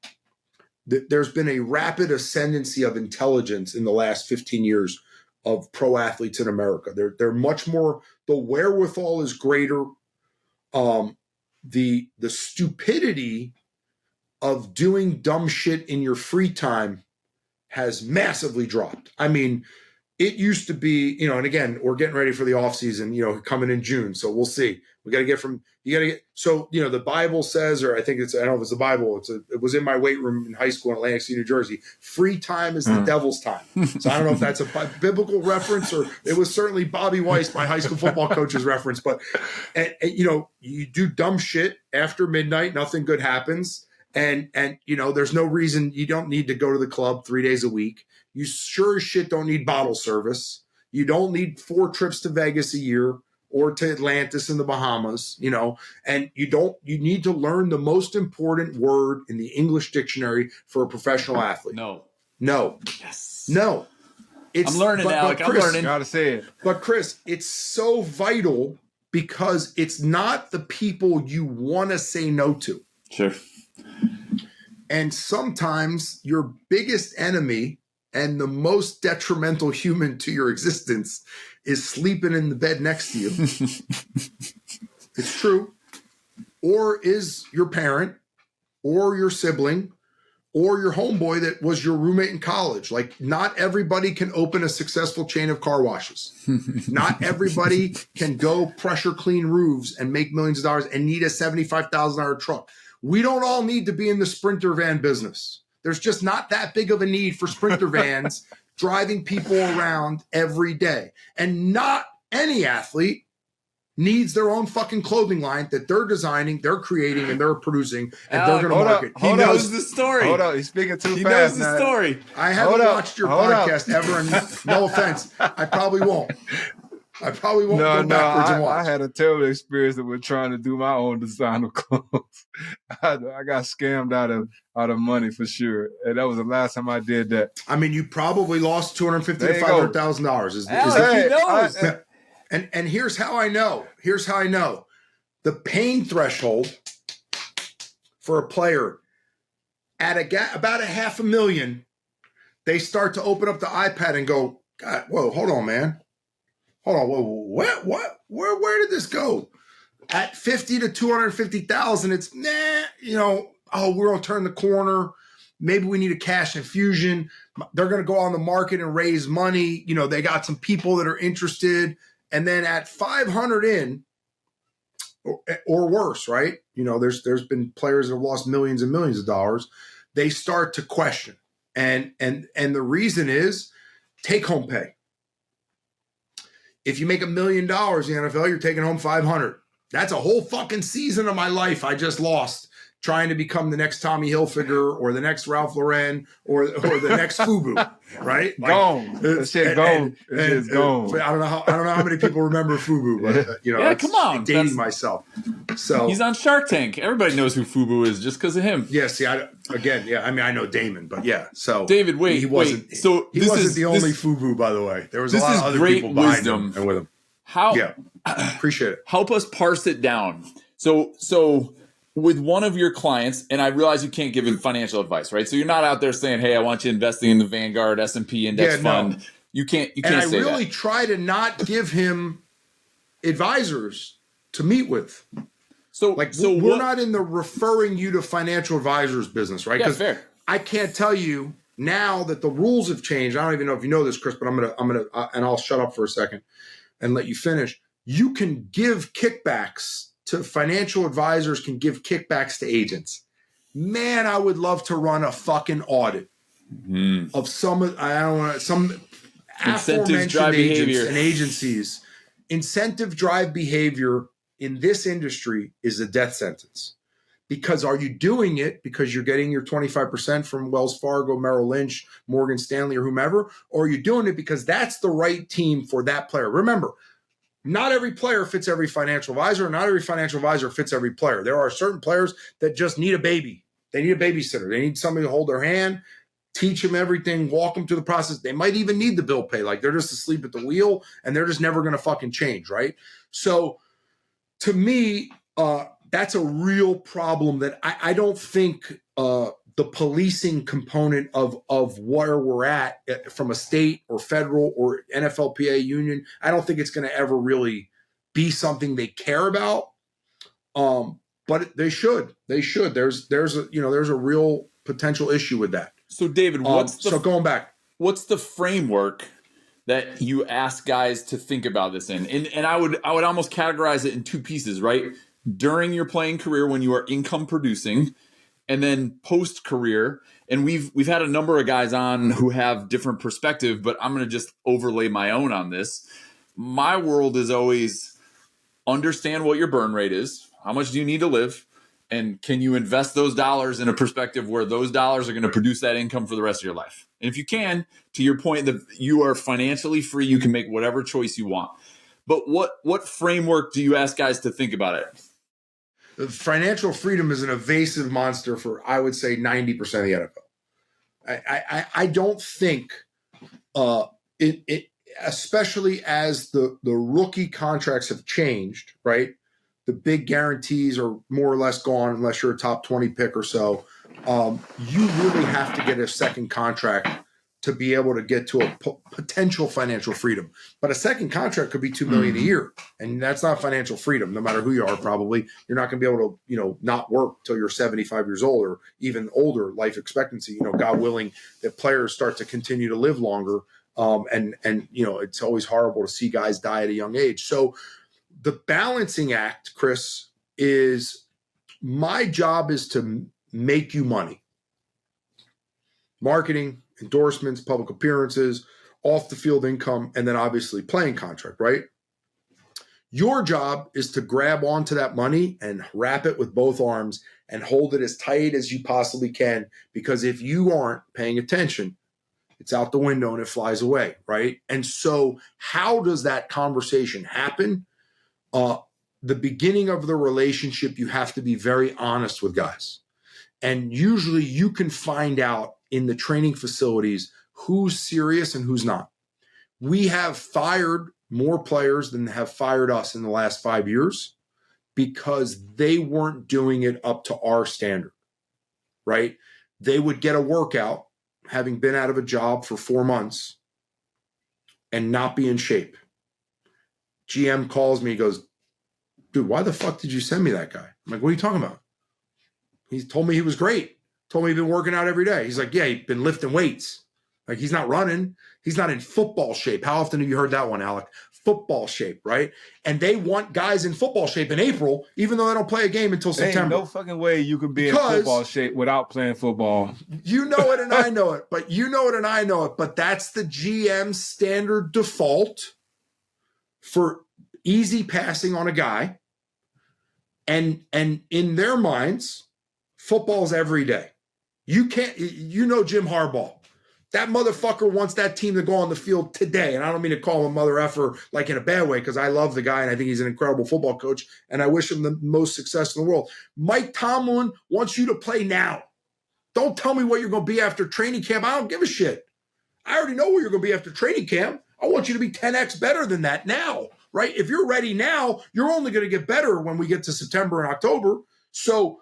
There's been a rapid ascendancy of intelligence in the last 15 years of pro athletes in America. They're much more, the wherewithal is greater. The stupidity of doing dumb shit in your free time has massively dropped. I mean, it used to be, and again, we're getting ready for the off season, coming in June. So we'll see. We got to get the Bible says, or I don't know if it's the Bible. It was in my weight room in high school in Atlantic City, New Jersey. Free time is the devil's time. So I don't know if that's a biblical reference, or it was certainly Bobby Weiss, my high school football coach's reference. But, you do dumb shit after midnight, nothing good happens. And there's no reason you don't need to go to the club 3 days a week. You sure as shit don't need bottle service. You don't need 4 trips to Vegas a year or to Atlantis in the Bahamas, and you need to learn the most important word in the English dictionary for a professional athlete. No. Yes. No. I'm learning, Alec. I'm learning. Gotta say it. But Chris, it's so vital because it's not the people you want to say no to. Sure. And sometimes your biggest enemy and the most detrimental human to your existence is sleeping in the bed next to you. It's true. Or is your parent or your sibling or your homeboy that was your roommate in college. Like, not everybody can open a successful chain of car washes. Not everybody can go pressure clean roofs and make millions of dollars and need a $75,000 truck. We don't all need to be in the Sprinter van business. There's just not that big of a need for Sprinter vans driving people around every day. And not any athlete needs their own fucking clothing line that they're designing, they're creating, and they're producing, and they're going to market. He knows the story. Hold on, he's speaking too fast. He knows the story. I haven't watched your podcast ever, and no offense, I probably won't. Go backwards and watch. I had a terrible experience with trying to do my own design of clothes. I got scammed out of money for sure, and that was the last time I did that. I mean, you probably lost $250,000 to $500,000. He knows. And here's how I know. The pain threshold for a player at about $500,000, they start to open up the iPad and go, God, whoa, hold on, man. Hold on, whoa, where did this go? At 50 to 250,000, it's we're gonna turn the corner. Maybe we need a cash infusion. They're gonna go on the market and raise money. They got some people that are interested. And then at 500 in, or worse, right? There's been players that have lost millions and millions of dollars. They start to question, and the reason is take home pay. If you make $1 million in the NFL, you're taking home 500. That's a whole fucking season of my life I just lost trying to become the next Tommy Hilfiger or the next Ralph Lauren or the next FUBU, right? Gone. That shit gone. That shit's gone. I don't know how many people remember FUBU, but yeah, come on, dating myself. So he's on Shark Tank. Everybody knows who FUBU is just because of him. Yeah. See, I know Damon, but yeah. So David, he wasn't the only FUBU, by the way. There was a lot of other people behind him and with him. Appreciate it. Help us parse it down. So with one of your clients, and I realize you can't give him financial advice, right? So you're not out there saying, "Hey, I want you investing in the Vanguard S&P index fund." No. You can't say that. And I really try to not give him advisors to meet with. We're not in the referring you to financial advisors business, right? Yeah, fair. I can't tell you now that the rules have changed. I don't even know if you know this, Chris, but I'm gonna, and I'll shut up for a second and let you finish. You can give kickbacks to financial advisors, can give kickbacks to agents. Man, I would love to run a fucking audit of some aforementioned agents and agencies. Incentive drive behavior in this industry is a death sentence. Because are you doing it because you're getting your 25% from Wells Fargo, Merrill Lynch, Morgan Stanley, or whomever? Or are you doing it because that's the right team for that player? Remember, not every player fits every financial advisor. Not every financial advisor fits every player. There are certain players that just need a baby. They need a babysitter. They need somebody to hold their hand, teach them everything, walk them through the process. They might even need the bill pay. Like they're just asleep at the wheel and they're just never going to fucking change, right? So to me, that's a real problem that I don't think the policing component of where we're at from a state or federal or NFLPA union, I don't think it's going to ever really be something they care about. But they should. There's a real potential issue with that. So David, going back, what's the framework that you ask guys to think about this in? And I would almost categorize it in two pieces, right? During your playing career when you are income producing, and then post career. And we've had a number of guys on who have different perspective, but I'm going to just overlay my own on this. My world is always understand what your burn rate is. How much do you need to live? And can you invest those dollars in a perspective where those dollars are going to produce that income for the rest of your life? And if you can, to your point, that you are financially free, you can make whatever choice you want. But what framework do you ask guys to think about it? The financial freedom is an evasive monster for, I would say, 90% of the NFL. I don't think it especially as the rookie contracts have changed, right? The big guarantees are more or less gone unless you're a top 20 pick or so. You really have to get a second contract to be able to get to a potential financial freedom. But a second contract could be $2 million a year, and that's not financial freedom. No matter who you are, probably you're not going to be able to, not work till you're 75 years old or even older life expectancy. God willing, that players start to continue to live longer. And it's always horrible to see guys die at a young age. So the balancing act, Chris, is my job is to make you money. Marketing, endorsements, public appearances, off the field income, and then obviously playing contract, right? Your job is to grab onto that money and wrap it with both arms and hold it as tight as you possibly can, because if you aren't paying attention, it's out the window and it flies away, right? And so how does that conversation happen? The beginning of the relationship, you have to be very honest with guys. And usually you can find out in the training facilities who's serious and who's not. We have fired more players than have fired us in the last 5 years because they weren't doing it up to our standard, right? They would get a workout having been out of a job for 4 months and not be in shape. GM calls me, he goes, dude, why the fuck did you send me that guy? I'm like, what are you talking about? He told me he was great. Told me he'd been working out every day. He's like, yeah, he's been lifting weights. Like, he's not running. He's not in football shape. How often have you heard that one, Alec? Football shape, right? And they want guys in football shape in April, even though they don't play a game until September. Ain't no fucking way you can be in football shape without playing football. You know it and I know it. But that's the GM standard default for easy passing on a guy. And in their minds, football's every day. You can't, Jim Harbaugh. That motherfucker wants that team to go on the field today. And I don't mean to call him a mother effer like in a bad way, because I love the guy and I think he's an incredible football coach and I wish him the most success in the world. Mike Tomlin wants you to play now. Don't tell me what you're going to be after training camp. I don't give a shit. I already know where you're going to be after training camp. I want you to be 10x better than that now, right? If you're ready now, you're only going to get better when we get to September and October. So,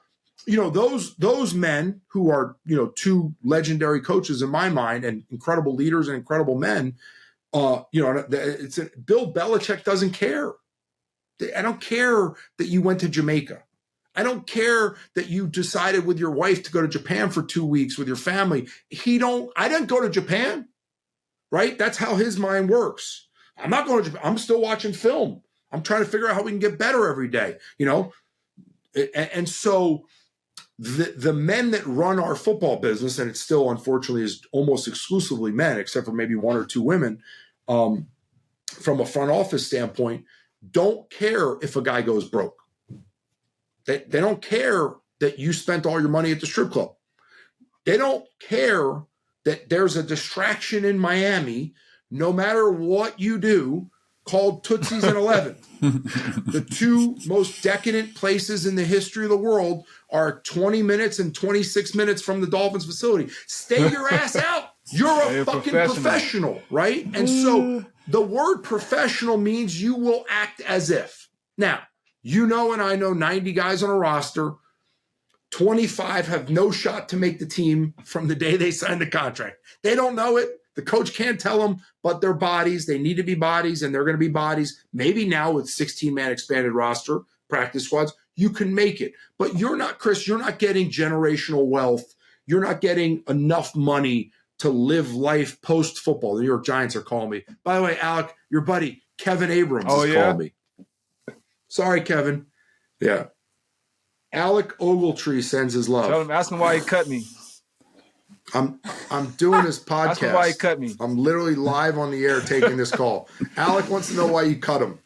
those men who are, two legendary coaches in my mind and incredible leaders and incredible men, Bill Belichick doesn't care. I don't care that you went to Jamaica. I don't care that you decided with your wife to go to Japan for 2 weeks with your family. I didn't go to Japan, right? That's how his mind works. I'm not going to Japan. I'm still watching film. I'm trying to figure out how we can get better every day, And so the men that run our football business, and it still unfortunately is almost exclusively men, except for maybe one or two women, from a front office standpoint, don't care if a guy goes broke. They don't care that you spent all your money at the strip club. They don't care that there's a distraction in Miami, no matter what you do, called Tootsie's and 11. The two most decadent places in the history of the world are 20 minutes and 26 minutes from the Dolphins facility. Stay your ass out. You're a fucking professional, right? And so the word professional means you will act as if. Now, and I know 90 guys on a roster, 25 have no shot to make the team from the day they signed the contract. They don't know it. The coach can't tell them, but they're bodies. They need to be bodies, and they're going to be bodies. Maybe now with 16-man expanded roster, practice squads, you can make it. But you're not, Chris, you're not getting generational wealth. You're not getting enough money to live life post-football. The New York Giants are calling me. By the way, Alec, your buddy Kevin Abrams is calling me. Sorry, Kevin. Yeah. Alec Ogletree sends his love. Tell him, ask him why he cut me. I'm doing this podcast. Ask him why he cut me. I'm literally live on the air taking this call. Alec wants to know why you cut him.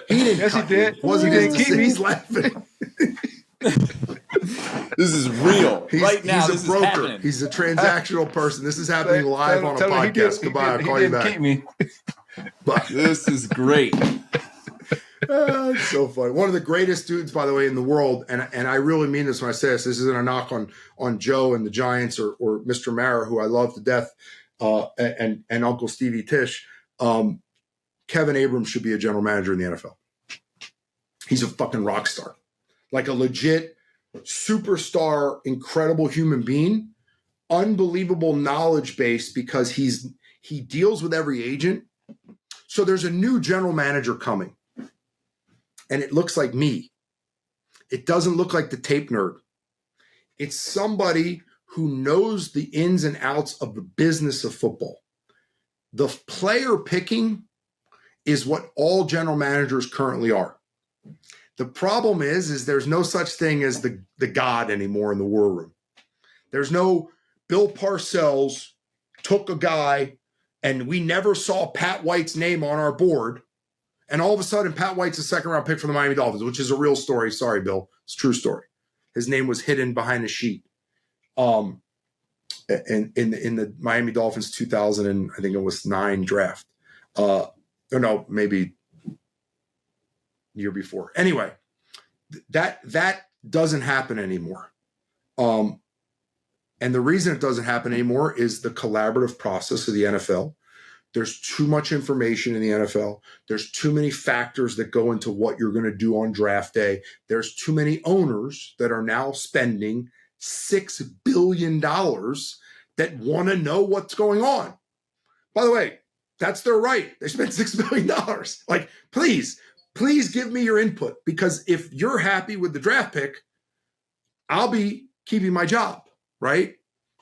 He didn't cut him. Wasn't his decision. He's laughing. This is real. Right now, he's a broker. He's a transactional person. This is happening live on a podcast. Goodbye. I'll call you back. Keep me. But this is great. It's so funny. One of the greatest dudes, by the way, in the world, and I really mean this when I say this. This isn't a knock on Joe and the Giants or Mr. Mara, who I love to death, and Uncle Stevie Tisch. Kevin Abrams should be a general manager in the NFL. He's a fucking rock star, like a legit superstar, incredible human being, unbelievable knowledge base because he deals with every agent. So there's a new general manager coming. And it looks like me. It doesn't look like the tape nerd. It's somebody who knows the ins and outs of the business of football. The player picking is what all general managers currently are. The problem is there's no such thing as the God anymore in the war room. There's no Bill Parcells took a guy and we never saw Pat White's name on our board. And all of a sudden, Pat White's a second-round pick for the Miami Dolphins, which is a real story. Sorry, Bill. It's a true story. His name was hidden behind a sheet. In the Miami Dolphins 2009 draft. Or no, maybe year before. Anyway, that doesn't happen anymore. And the reason it doesn't happen anymore is the collaborative process of the NFL. There's too much information in the NFL. There's too many factors that go into what you're going to do on draft day. There's too many owners that are now spending $6 billion that want to know what's going on. By the way, that's their right. They spent $6 billion. Like, please give me your input, because if you're happy with the draft pick, I'll be keeping my job, right?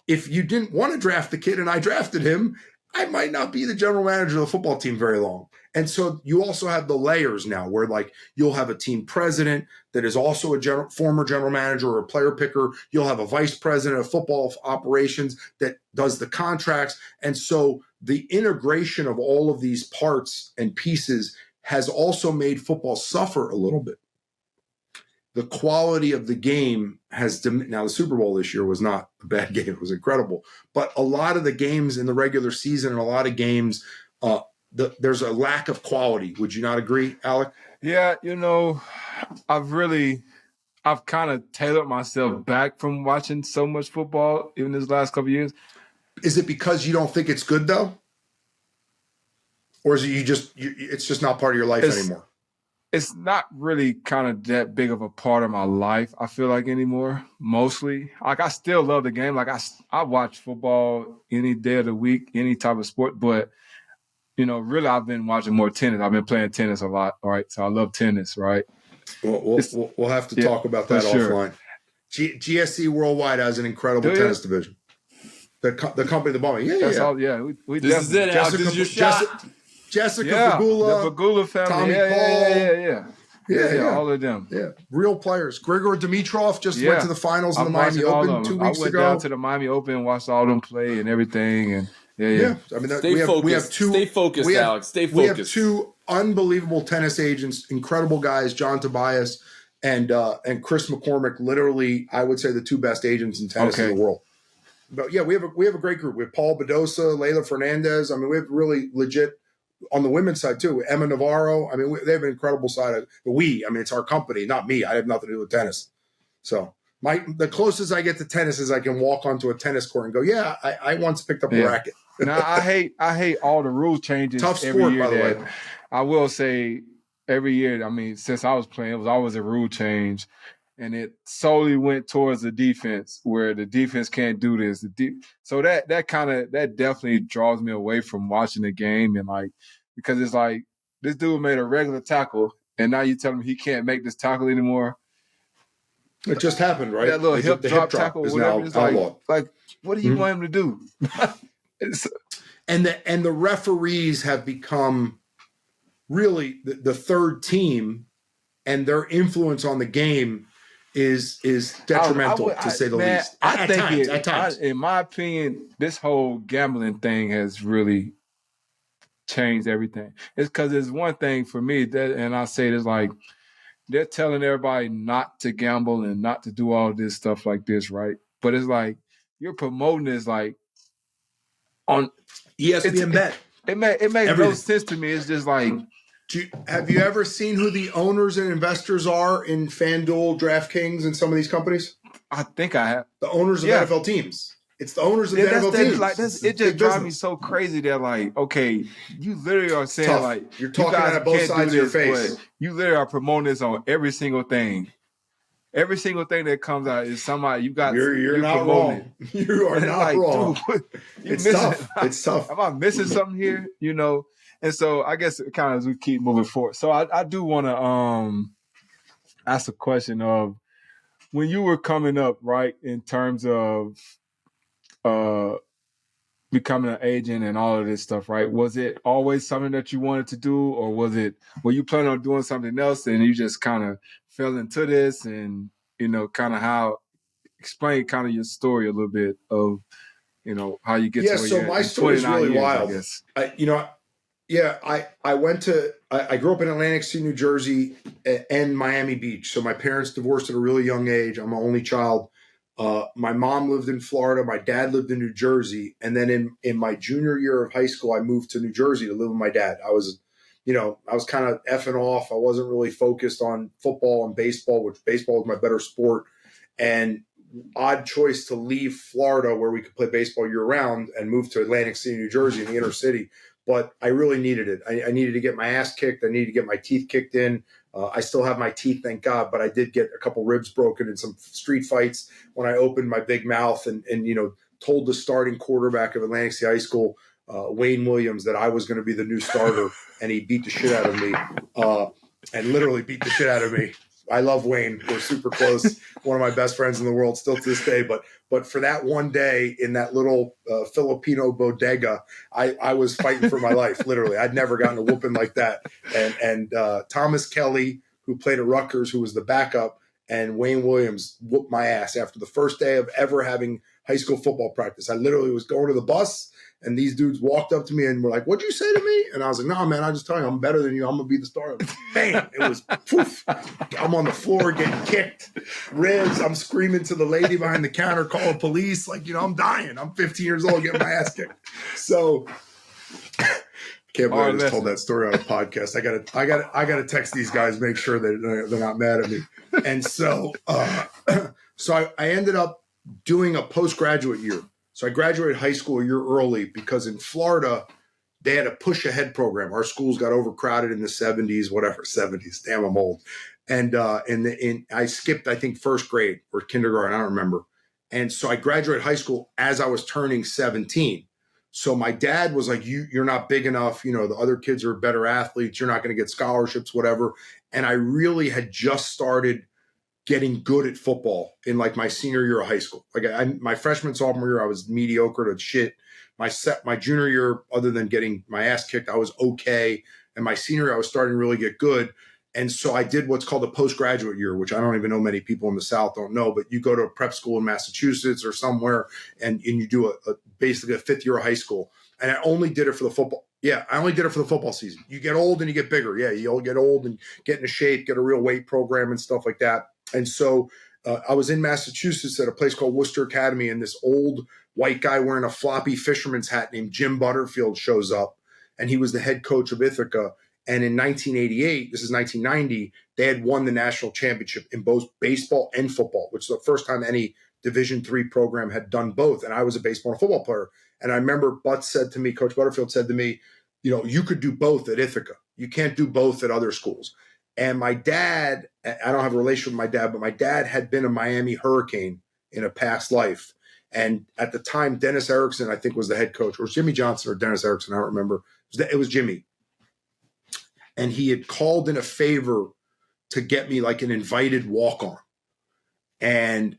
If you didn't want to draft the kid and I drafted him, I might not be the general manager of the football team very long. And so you also have the layers now where, like, you'll have a team president that is also a former general manager or a player picker. You'll have a vice president of football operations that does the contracts. And so the integration of all of these parts and pieces has also made football suffer a little bit. The quality of the game has now the Super Bowl this year was not a bad game. It was incredible. But a lot of the games in the regular season and a lot of games, there's a lack of quality. Would you not agree, Alec? Yeah, I've kind of tailored myself back from watching so much football even this last couple of years. Is it because you don't think it's good, though? Or is it it's just not part of your life anymore? It's not really kind of that big of a part of my life, I feel like, anymore, mostly. Like, I still love the game. Like, I watch football any day of the week, any type of sport. But, really, I've been watching more tennis. I've been playing tennis a lot, all right? So I love tennis, right? We'll have to talk about that offline. GSC Worldwide has an incredible tennis division. The company that bought me. That's all. Yeah, this is it, Alex. This is your shot. Jessica Pegula, the Pegula family, Tommy Paul, yeah, all of them. Yeah, real players. Grigor Dimitrov just went to the finals in the Miami Open 2 weeks ago. I went down to the Miami Open and watched all them play and everything. And yeah. I mean, we have two. Stay focused, Alex. Stay focused. We have two unbelievable tennis agents, incredible guys, John Tobias and Chris McCormick. Literally, I would say the two best agents in tennis in the world. But yeah, we have a great group. We have Paul Bedosa, Leila Fernandez. I mean, we have really legit. On the women's side, too, Emma Navarro. I mean, they have an incredible side. It's our company, not me. I have nothing to do with tennis. So the closest I get to tennis is I can walk onto a tennis court and go, yeah, I once picked up a racket. Now, I hate all the rule changes. Tough sport, by the way. I will say every year, since I was playing, it was always a rule change. And it solely went towards the defense, where the defense can't do this. So that definitely draws me away from watching the game, and because it's like this dude made a regular tackle, and now you tell him he can't make this tackle anymore. It just happened, right? That little hip drop tackle or whatever. It's like, what do you want him to do? And the referees have become really the third team, and their influence on the game is detrimental, to say the least. At times. In my opinion, this whole gambling thing has really changed everything. It's because it's one thing for me that, and I say this like, they're telling everybody not to gamble and not to do all this stuff like this, right? But it's like you're promoting this like on ESPN Bet. It makes no sense to me. It's just like, have you ever seen who the owners and investors are in FanDuel, DraftKings, and some of these companies? I think I have. The owners of NFL teams. It's the owners of the NFL teams. It just drives me so crazy that like, okay, you literally are saying like, you're talking out of both sides of your face. You literally are promoting this on every single thing. Every single thing that comes out is somebody you got. You're not wrong. You are not wrong. Dude, it's tough. It's tough. Am I missing something here? You know. And so I guess it kind of as we keep moving forward. So I do want to ask a question of when you were coming up, right, in terms of becoming an agent and all of this stuff, right? Was it always something that you wanted to do, or were you planning on doing something else and you just kind of fell into this, and kind of explain kind of your story a little bit of how you get to where so my story is really wild. I guess. I grew up in Atlantic City, New Jersey, and Miami Beach. So my parents divorced at a really young age. I'm an only child. My mom lived in Florida. My dad lived in New Jersey. And then in my junior year of high school, I moved to New Jersey to live with my dad. I was kind of effing off. I wasn't really focused on football and baseball, which baseball was my better sport. And odd choice to leave Florida, where we could play baseball year round, and move to Atlantic City, New Jersey, in the inner city. But I really needed it. I needed to get my ass kicked. I needed to get my teeth kicked in. I still have my teeth, thank God, but I did get a couple ribs broken in some street fights when I opened my big mouth and told the starting quarterback of Atlantic City High School, Wayne Williams, that I was going to be the new starter, and he beat the shit out of me, and literally beat the shit out of me. I love Wayne. We're super close. One of my best friends in the world still to this day. But for that one day in that little Filipino bodega, I was fighting for my life, literally. I'd never gotten a whooping like that. And Thomas Kelly, who played at Rutgers, who was the backup, and Wayne Williams whooped my ass after the first day of ever having high school football practice. I literally was going to the bus, and these dudes walked up to me and were like, "What'd you say to me?" And I was like, "No, man, I just tell you, I'm better than you. I'm going to be the starter." Bam! It was poof. I'm on the floor getting kicked, ribs. I'm screaming to the lady behind the counter, calling police. Like, I'm dying. I'm 15 years old getting my ass kicked. So can't believe I just told that story on a podcast. I gotta text these guys, make sure that they're not mad at me. And so, so I ended up doing a postgraduate year. So I graduated high school a year early because in Florida, they had a push-ahead program. Our schools got overcrowded in the 70s, whatever, 70s. Damn, I'm old. And I skipped, I think, first grade or kindergarten. I don't remember. And so I graduated high school as I was turning 17. So my dad was like, you're not big enough. The other kids are better athletes. You're not going to get scholarships, whatever. And I really had just started getting good at football in like my senior year of high school. Like my freshman, sophomore year, I was mediocre to shit. My junior year, other than getting my ass kicked, I was okay. And my senior year, I was starting to really get good. And so I did what's called a postgraduate year, which I don't even know many people in the South don't know, but you go to a prep school in Massachusetts or somewhere and you do basically a fifth year of high school. And I only did it for the football. Yeah, I only did it for the football season. You get old and you get bigger. Yeah, you all get old and get into shape, get a real weight program and stuff like that. And so I was in Massachusetts at a place called Worcester Academy, and this old white guy wearing a floppy fisherman's hat named Jim Butterfield shows up, and he was the head coach of Ithaca. And in 1988, this is 1990, they had won the national championship in both baseball and football, which is the first time any Division III program had done both. And I was a baseball and football player. And I remember Coach Butterfield said to me, you could do both at Ithaca. You can't do both at other schools. And my dad, I don't have a relationship with my dad, but my dad had been a Miami Hurricane in a past life. And at the time, Dennis Erickson, I think, was the head coach, or Jimmy Johnson or Dennis Erickson, I don't remember. It was Jimmy. And he had called in a favor to get me like an invited walk-on. And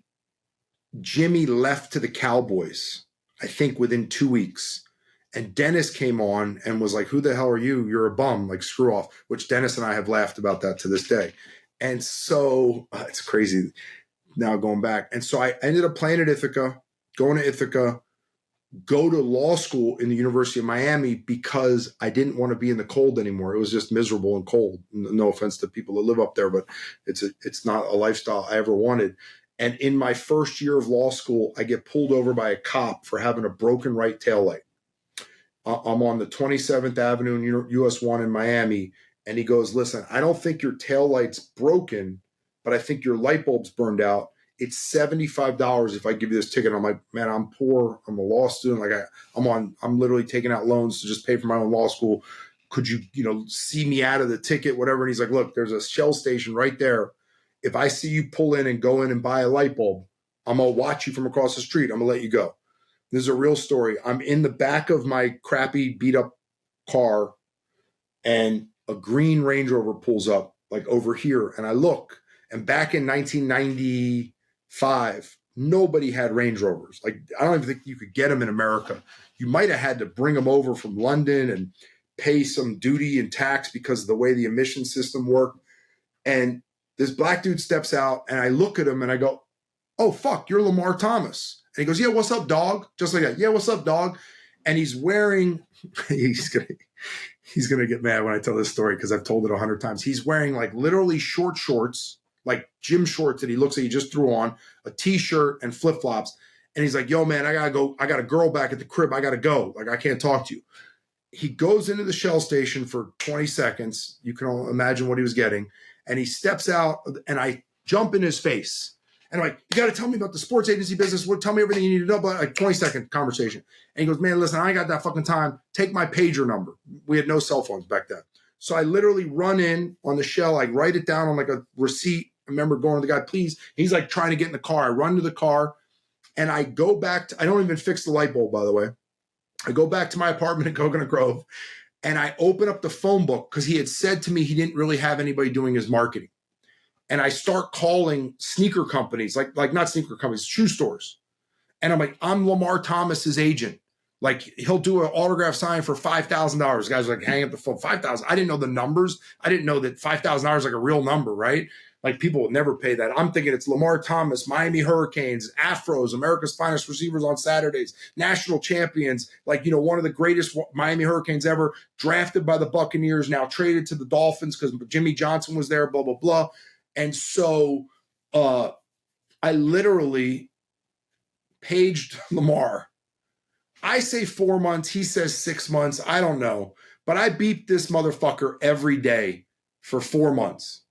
Jimmy left to the Cowboys, I think within 2 weeks. And Dennis came on and was like, who the hell are you? You're a bum, like screw off, which Dennis and I have laughed about that to this day. And so it's crazy now going back. And so I ended up playing at Ithaca, going to Ithaca, go to law school in the University of Miami because I didn't want to be in the cold anymore. It was just miserable and cold. No offense to people that live up there, but it's not a lifestyle I ever wanted. And in my first year of law school, I get pulled over by a cop for having a broken right taillight. I'm on the 27th Avenue and US 1 in Miami. And he goes, listen, I don't think your taillight's broken, but I think your light bulb's burned out. It's $75 if I give you this ticket. I'm like, man, I'm poor. I'm a law student. Like I'm literally taking out loans to just pay for my own law school. Could you, see me out of the ticket, whatever? And he's like, look, there's a Shell station right there. If I see you pull in and go in and buy a light bulb, I'm going to watch you from across the street. I'm going to let you go. This is a real story. I'm in the back of my crappy beat up car and a green Range Rover pulls up like over here. And I look, and back in 1995, nobody had Range Rovers. Like, I don't even think you could get them in America. You might have had to bring them over from London and pay some duty and tax because of the way the emission system worked. And this black dude steps out and I look at him and I go, oh, fuck, you're Lamar Thomas. And he goes, yeah, what's up, dog? Just like that. Yeah, what's up, dog? And he's wearing, he's going to get mad when I tell this story because I've told it 100 times. He's wearing like literally short shorts, like gym shorts that he looks like he just threw on, a t-shirt and flip-flops. And he's like, yo, man, I got to go. I got a girl back at the crib. I got to go. Like, I can't talk to you. He goes into the Shell station for 20 seconds. You can all imagine what he was getting. And he steps out and I jump in his face. And I'm like, you got to tell me about the sports agency business. Tell me everything you need to know about, like 20-second conversation. And he goes, man, listen, I ain't got that fucking time. Take my pager number. We had no cell phones back then. So I literally run in on the Shell. I write it down on like a receipt. I remember going to the guy, please. He's like trying to get in the car. I run to the car and I go back to, I don't even fix the light bulb, by the way. I go back to my apartment in Coconut Grove and I open up the phone book because he had said to me he didn't really have anybody doing his marketing. And I start calling sneaker companies, like not sneaker companies, shoe stores. And I'm like, I'm Lamar Thomas's agent. Like, he'll do an autograph sign for $5,000. Guys are like, hang up the phone, $5,000. I didn't know the numbers. I didn't know that $5,000 is like a real number, right? Like, people would never pay that. I'm thinking it's Lamar Thomas, Miami Hurricanes, Afros, America's finest receivers on Saturdays, national champions, like, one of the greatest Miami Hurricanes ever, drafted by the Buccaneers, now traded to the Dolphins because Jimmy Johnson was there, blah, blah, blah. And so I literally paged Lamar. I say 4 months. He says 6 months. I don't know. But I beeped this motherfucker every day for 4 months.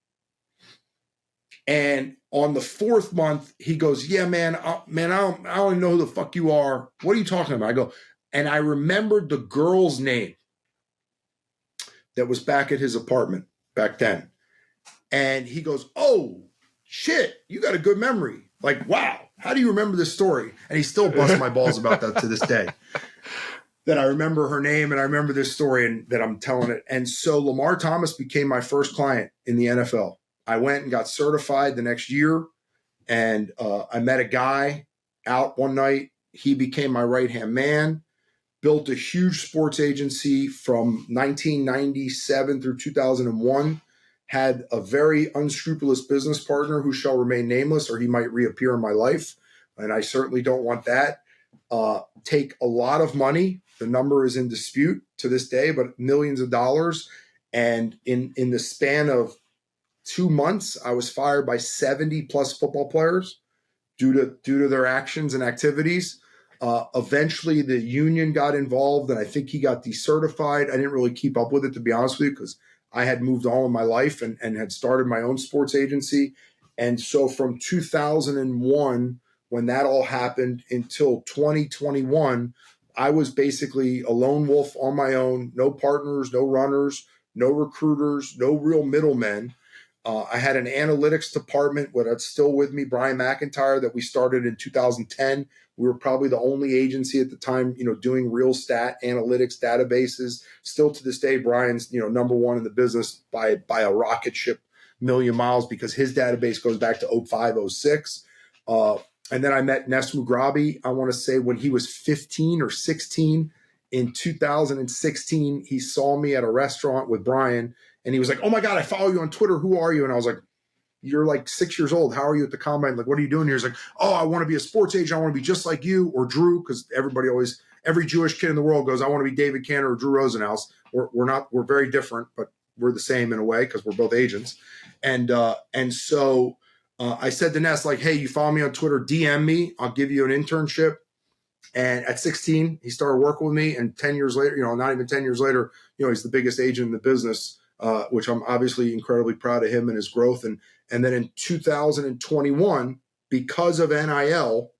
And on the 4th month, he goes, yeah, man, I don't even know who the fuck you are. What are you talking about? I go, and I remembered the girl's name that was back at his apartment back then. And he goes, oh, shit, you got a good memory. Like, wow, how do you remember this story? And he still busts my balls about that to this day. That I remember her name and I remember this story and that I'm telling it. And so Lamar Thomas became my first client in the NFL. I went and got certified the next year. And I met a guy out one night. He became my right-hand man, built a huge sports agency from 1997 through 2001. Had a very unscrupulous business partner who shall remain nameless or he might reappear in my life. And I certainly don't want that. Take a lot of money. The number is in dispute to this day, but millions of dollars. And in the span of 2 months, I was fired by 70 plus football players due to their actions and activities. Eventually, the union got involved and I think he got decertified. I didn't really keep up with it, to be honest with you, because I had moved on in my life and had started my own sports agency. And so from 2001, when that all happened, until 2021, I was basically a lone wolf on my own, no partners, no runners, no recruiters, no real middlemen. I had an analytics department, that's still with me, Brian McIntyre, that we started in 2010. We were probably the only agency at the time, doing real stat analytics databases. Still to this day, Brian's, number one in the business by a rocket ship, million miles, because his database goes back to 05, 06. And then I met Nes Mugrabi, I want to say when he was 15 or 16 in 2016. He saw me at a restaurant with Brian and he was like, "Oh my God, I follow you on Twitter. Who are you?" And I was like, "You're like 6 years old. How are you at the combine? Like, what are you doing here?" He's like, "Oh, I want to be a sports agent. I want to be just like you or Drew." Because every Jewish kid in the world goes, "I want to be David Canter or Drew Rosenhaus." We're very different, but we're the same in a way because we're both agents. And so I said to Ness, like, "Hey, you follow me on Twitter, DM me. I'll give you an internship." And at 16, he started working with me. And 10 years later, not even 10 years later, he's the biggest agent in the business, which I'm obviously incredibly proud of him and his growth. And then in 2021, because of NIL,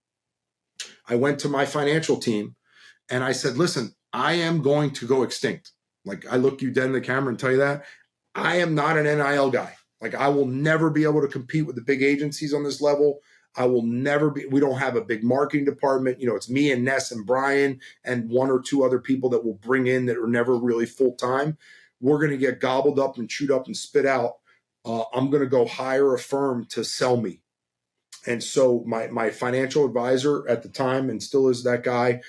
I went to my financial team and I said, "Listen, I am going to go extinct." Like, I look you dead in the camera and tell you that I am not an NIL guy. Like, I will never be able to compete with the big agencies on this level. I will never be. We don't have a big marketing department. It's me and Ness and Brian and one or two other people that we'll bring in that are never really full time. We're going to get gobbled up and chewed up and spit out. I'm going to go hire a firm to sell me. And so my financial advisor at the time, and still is that guy,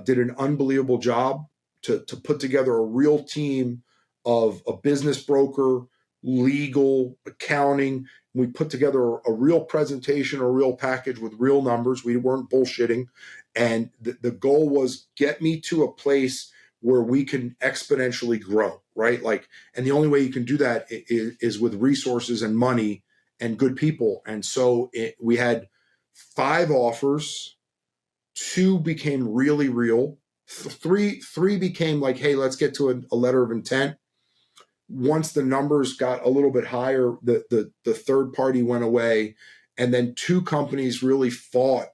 did an unbelievable job to put together a real team of a business broker, legal, accounting. We put together a real presentation, a real package with real numbers. We weren't bullshitting. And the goal was get me to a place where we can exponentially grow, right? Like, and the only way you can do that is with resources and money and good people. And so we had 5 offers. 2 became really real. 3 became like, "Hey, let's get to a letter of intent." Once the numbers got a little bit higher, the third party went away. And then 2 companies really fought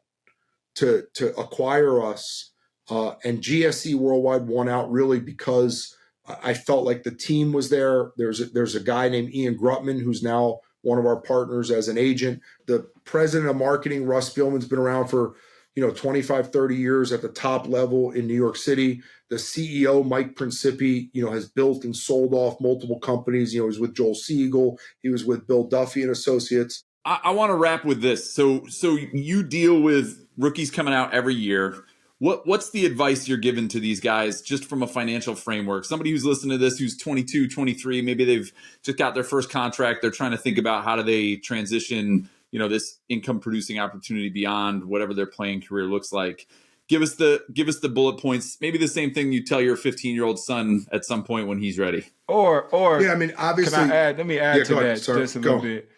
to acquire us. And GSE Worldwide won out really because I felt like the team was there. There's a guy named Ian Grutman, who's now one of our partners as an agent. The president of marketing, Russ Spielman's been around for 25, 30 years at the top level in New York City. The CEO, Mike Principi, has built and sold off multiple companies. He was with Joel Siegel. He was with Bill Duffy and Associates. I want to wrap with this. So you deal with rookies coming out every year. What's the advice you're giving to these guys just from a financial framework? Somebody who's listening to this, who's 22, 23, maybe they've just got their first contract. They're trying to think about how do they transition, this income producing opportunity beyond whatever their playing career looks like. Give us the bullet points. Maybe the same thing you tell your 15-year-old son at some point when he's ready. Or yeah, I mean, obviously. Let me add to that just a little bit.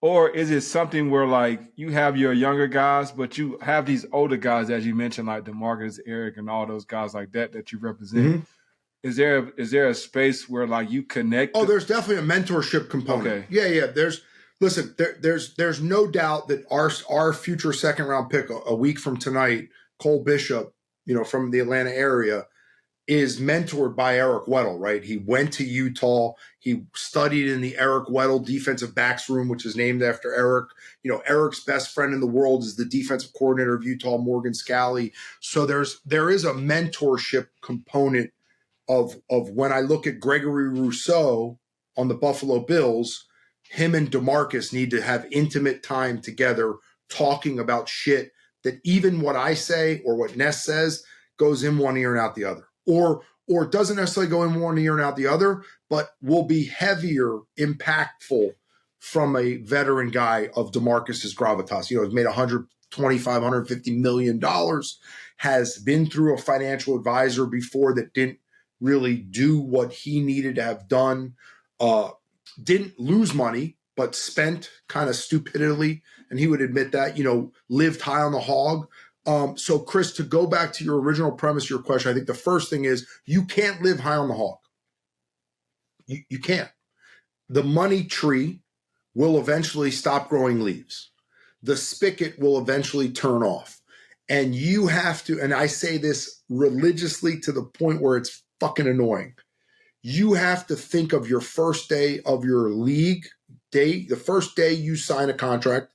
Or is it something where like you have your younger guys, but you have these older guys, as you mentioned, like DeMarcus, Eric, and all those guys like that you represent? Mm-hmm. Is there a space where like you connect? Oh, there's definitely a mentorship component. Okay. Yeah. There's no doubt that our future second round pick a week from tonight, Cole Bishop, from the Atlanta area, is mentored by Eric Weddle, right? He went to Utah. He studied in the Eric Weddle defensive backs room, which is named after Eric. Eric's best friend in the world is the defensive coordinator of Utah, Morgan Scalley. So there is a mentorship component of when I look at Gregory Rousseau on the Buffalo Bills, him and DeMarcus need to have intimate time together talking about shit that even what I say or what Ness says goes in one ear and out the other. Or doesn't necessarily go in one ear and out the other, but will be heavier, impactful from a veteran guy of DeMarcus's gravitas. Has made $125, $150 million, has been through a financial advisor before that didn't really do what he needed to have done, didn't lose money, but spent kind of stupidly, and he would admit that, lived high on the hog. So, Chris, to go back to your original premise, your question, I think the first thing is you can't live high on the hog. You can't. The money tree will eventually stop growing leaves. The spigot will eventually turn off. And you have to, and I say this religiously to the point where it's fucking annoying. You have to think of your first day of your league day, the first day you sign a contract,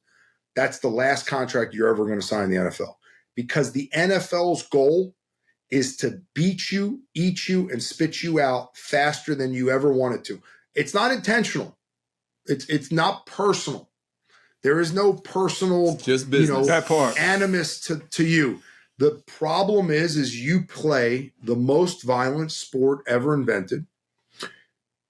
that's the last contract you're ever going to sign in the NFL. Because the NFL's goal is to beat you, eat you, and spit you out faster than you ever wanted to. It's not intentional. It's not personal. There is no personal, just business. That part. animus to you. The problem is you play the most violent sport ever invented,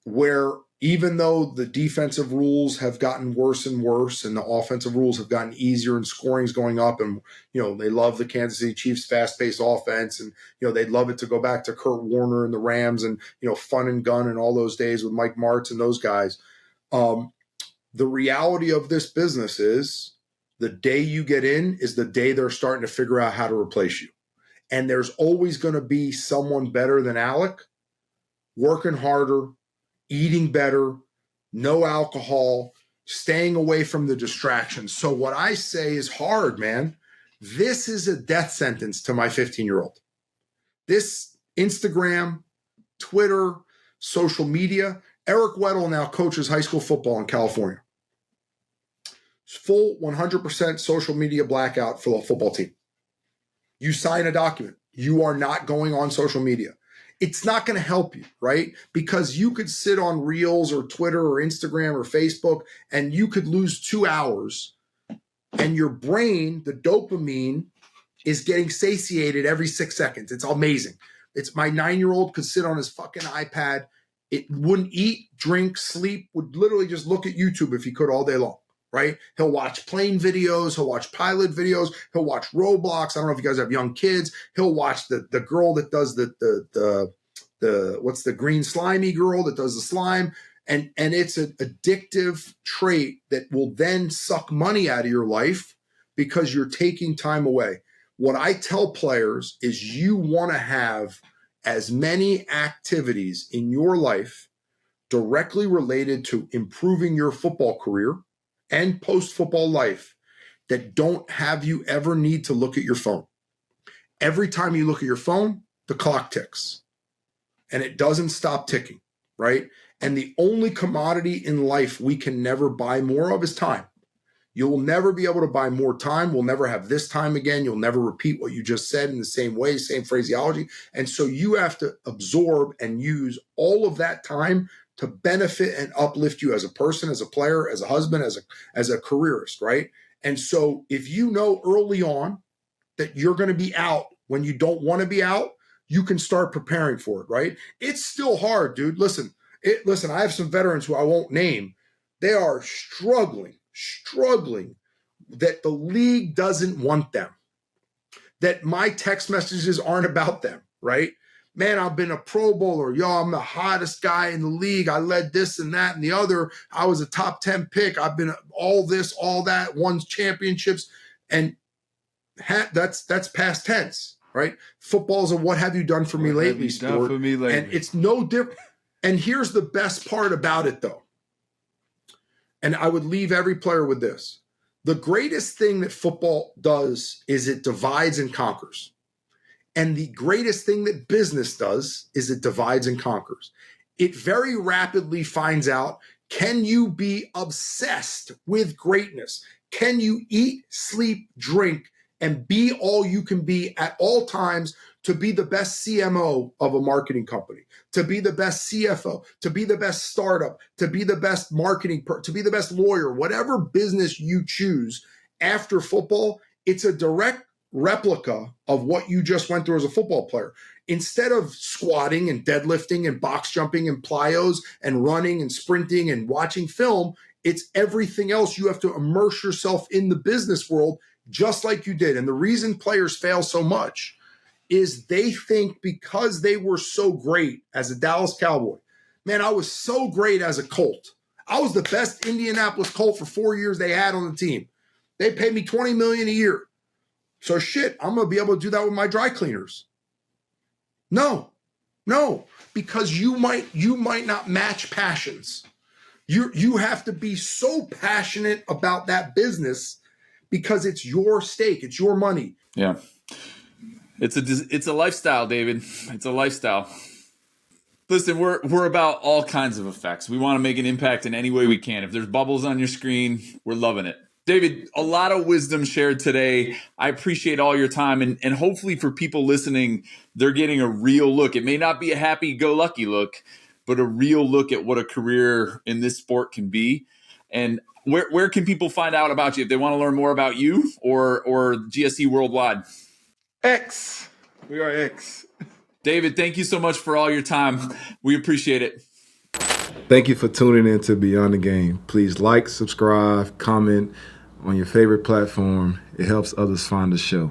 where even though the defensive rules have gotten worse and worse and the offensive rules have gotten easier and scoring's going up, and they love the Kansas City Chiefs fast-paced offense, and they'd love it to go back to Kurt Warner and the Rams and fun and gun and all those days with Mike Martz and those guys. The reality of this business is the day you get in is the day they're starting to figure out how to replace you. And there's always going to be someone better than Alec, working harder, eating better, no alcohol, staying away from the distractions. So what I say is hard, man. This is a death sentence to my 15-year-old. This Instagram, Twitter, social media. Eric Weddle now coaches high school football in California. Full 100% social media blackout for the football team. You sign a document. You are not going on social media. It's not going to help you, right? Because you could sit on Reels or Twitter or Instagram or Facebook and you could lose 2 hours, and your brain, the dopamine, is getting satiated every 6 seconds. It's amazing. It's my 9-year-old could sit on his fucking iPad. It wouldn't eat, drink, sleep, would literally just look at YouTube if he could all day long, right? He'll watch plane videos. He'll watch pilot videos. He'll watch Roblox. I don't know if you guys have young kids. He'll watch the girl that does the what's the green slimy girl that does the slime. And it's an addictive trait that will then suck money out of your life because you're taking time away. What I tell players is you want to have as many activities in your life directly related to improving your football career and post-football life that don't have you ever need to look at your phone. Every time you look at your phone, the clock ticks. And it doesn't stop ticking, right? And the only commodity in life we can never buy more of is time. You'll never be able to buy more time. We'll never have this time again. You'll never repeat what you just said in the same way, same phraseology. And so you have to absorb and use all of that time to benefit and uplift you as a person, as a player, as a husband, as a careerist, right? And so if you know early on that you're going to be out when you don't want to be out, you can start preparing for it, right? It's still hard, dude. Listen, I have some veterans who I won't name. They are struggling that the league doesn't want them, that my text messages aren't about them, right? Man, I've been a Pro Bowler. Yo, I'm the hottest guy in the league. I led this and that and the other. I was a top 10 pick. I've been all this, all that, won championships. And that's past tense, right? Football is a what have you done for me lately sport. And it's no different. And here's the best part about it, though. And I would leave every player with this. The greatest thing that football does is it divides and conquers. And the greatest thing that business does is it divides and conquers. It very rapidly finds out, can you be obsessed with greatness? Can you eat, sleep, drink, and be all you can be at all times to be the best CMO of a marketing company, to be the best CFO, to be the best startup, to be the best marketing, to be the best lawyer, whatever business you choose after football, it's a direct replica of what you just went through as a football player. Instead of squatting and deadlifting and box jumping and plyos and running and sprinting and watching film, it's everything else. You have to immerse yourself in the business world just like you did. And the reason players fail so much is they think because they were so great as a Dallas Cowboy. Man, I was so great as a Colt. I was the best Indianapolis Colt for 4 years they had on the team. They paid me $20 million a year. So shit, I'm going to be able to do that with my dry cleaners. No, because you might not match passions. You have to be so passionate about that business because it's your stake, it's your money. Yeah. It's a lifestyle, David. It's a lifestyle. Listen, we're about all kinds of effects. We want to make an impact in any way we can. If there's bubbles on your screen, we're loving it. David, a lot of wisdom shared today. I appreciate all your time. And hopefully for people listening, they're getting a real look. It may not be a happy-go-lucky look, but a real look at what a career in this sport can be. And where can people find out about you if they want to learn more about you or GSE Worldwide? X. We are X. David, thank you so much for all your time. We appreciate it. Thank you for tuning in to Beyond the Game. Please like, subscribe, comment on your favorite platform. It helps others find the show.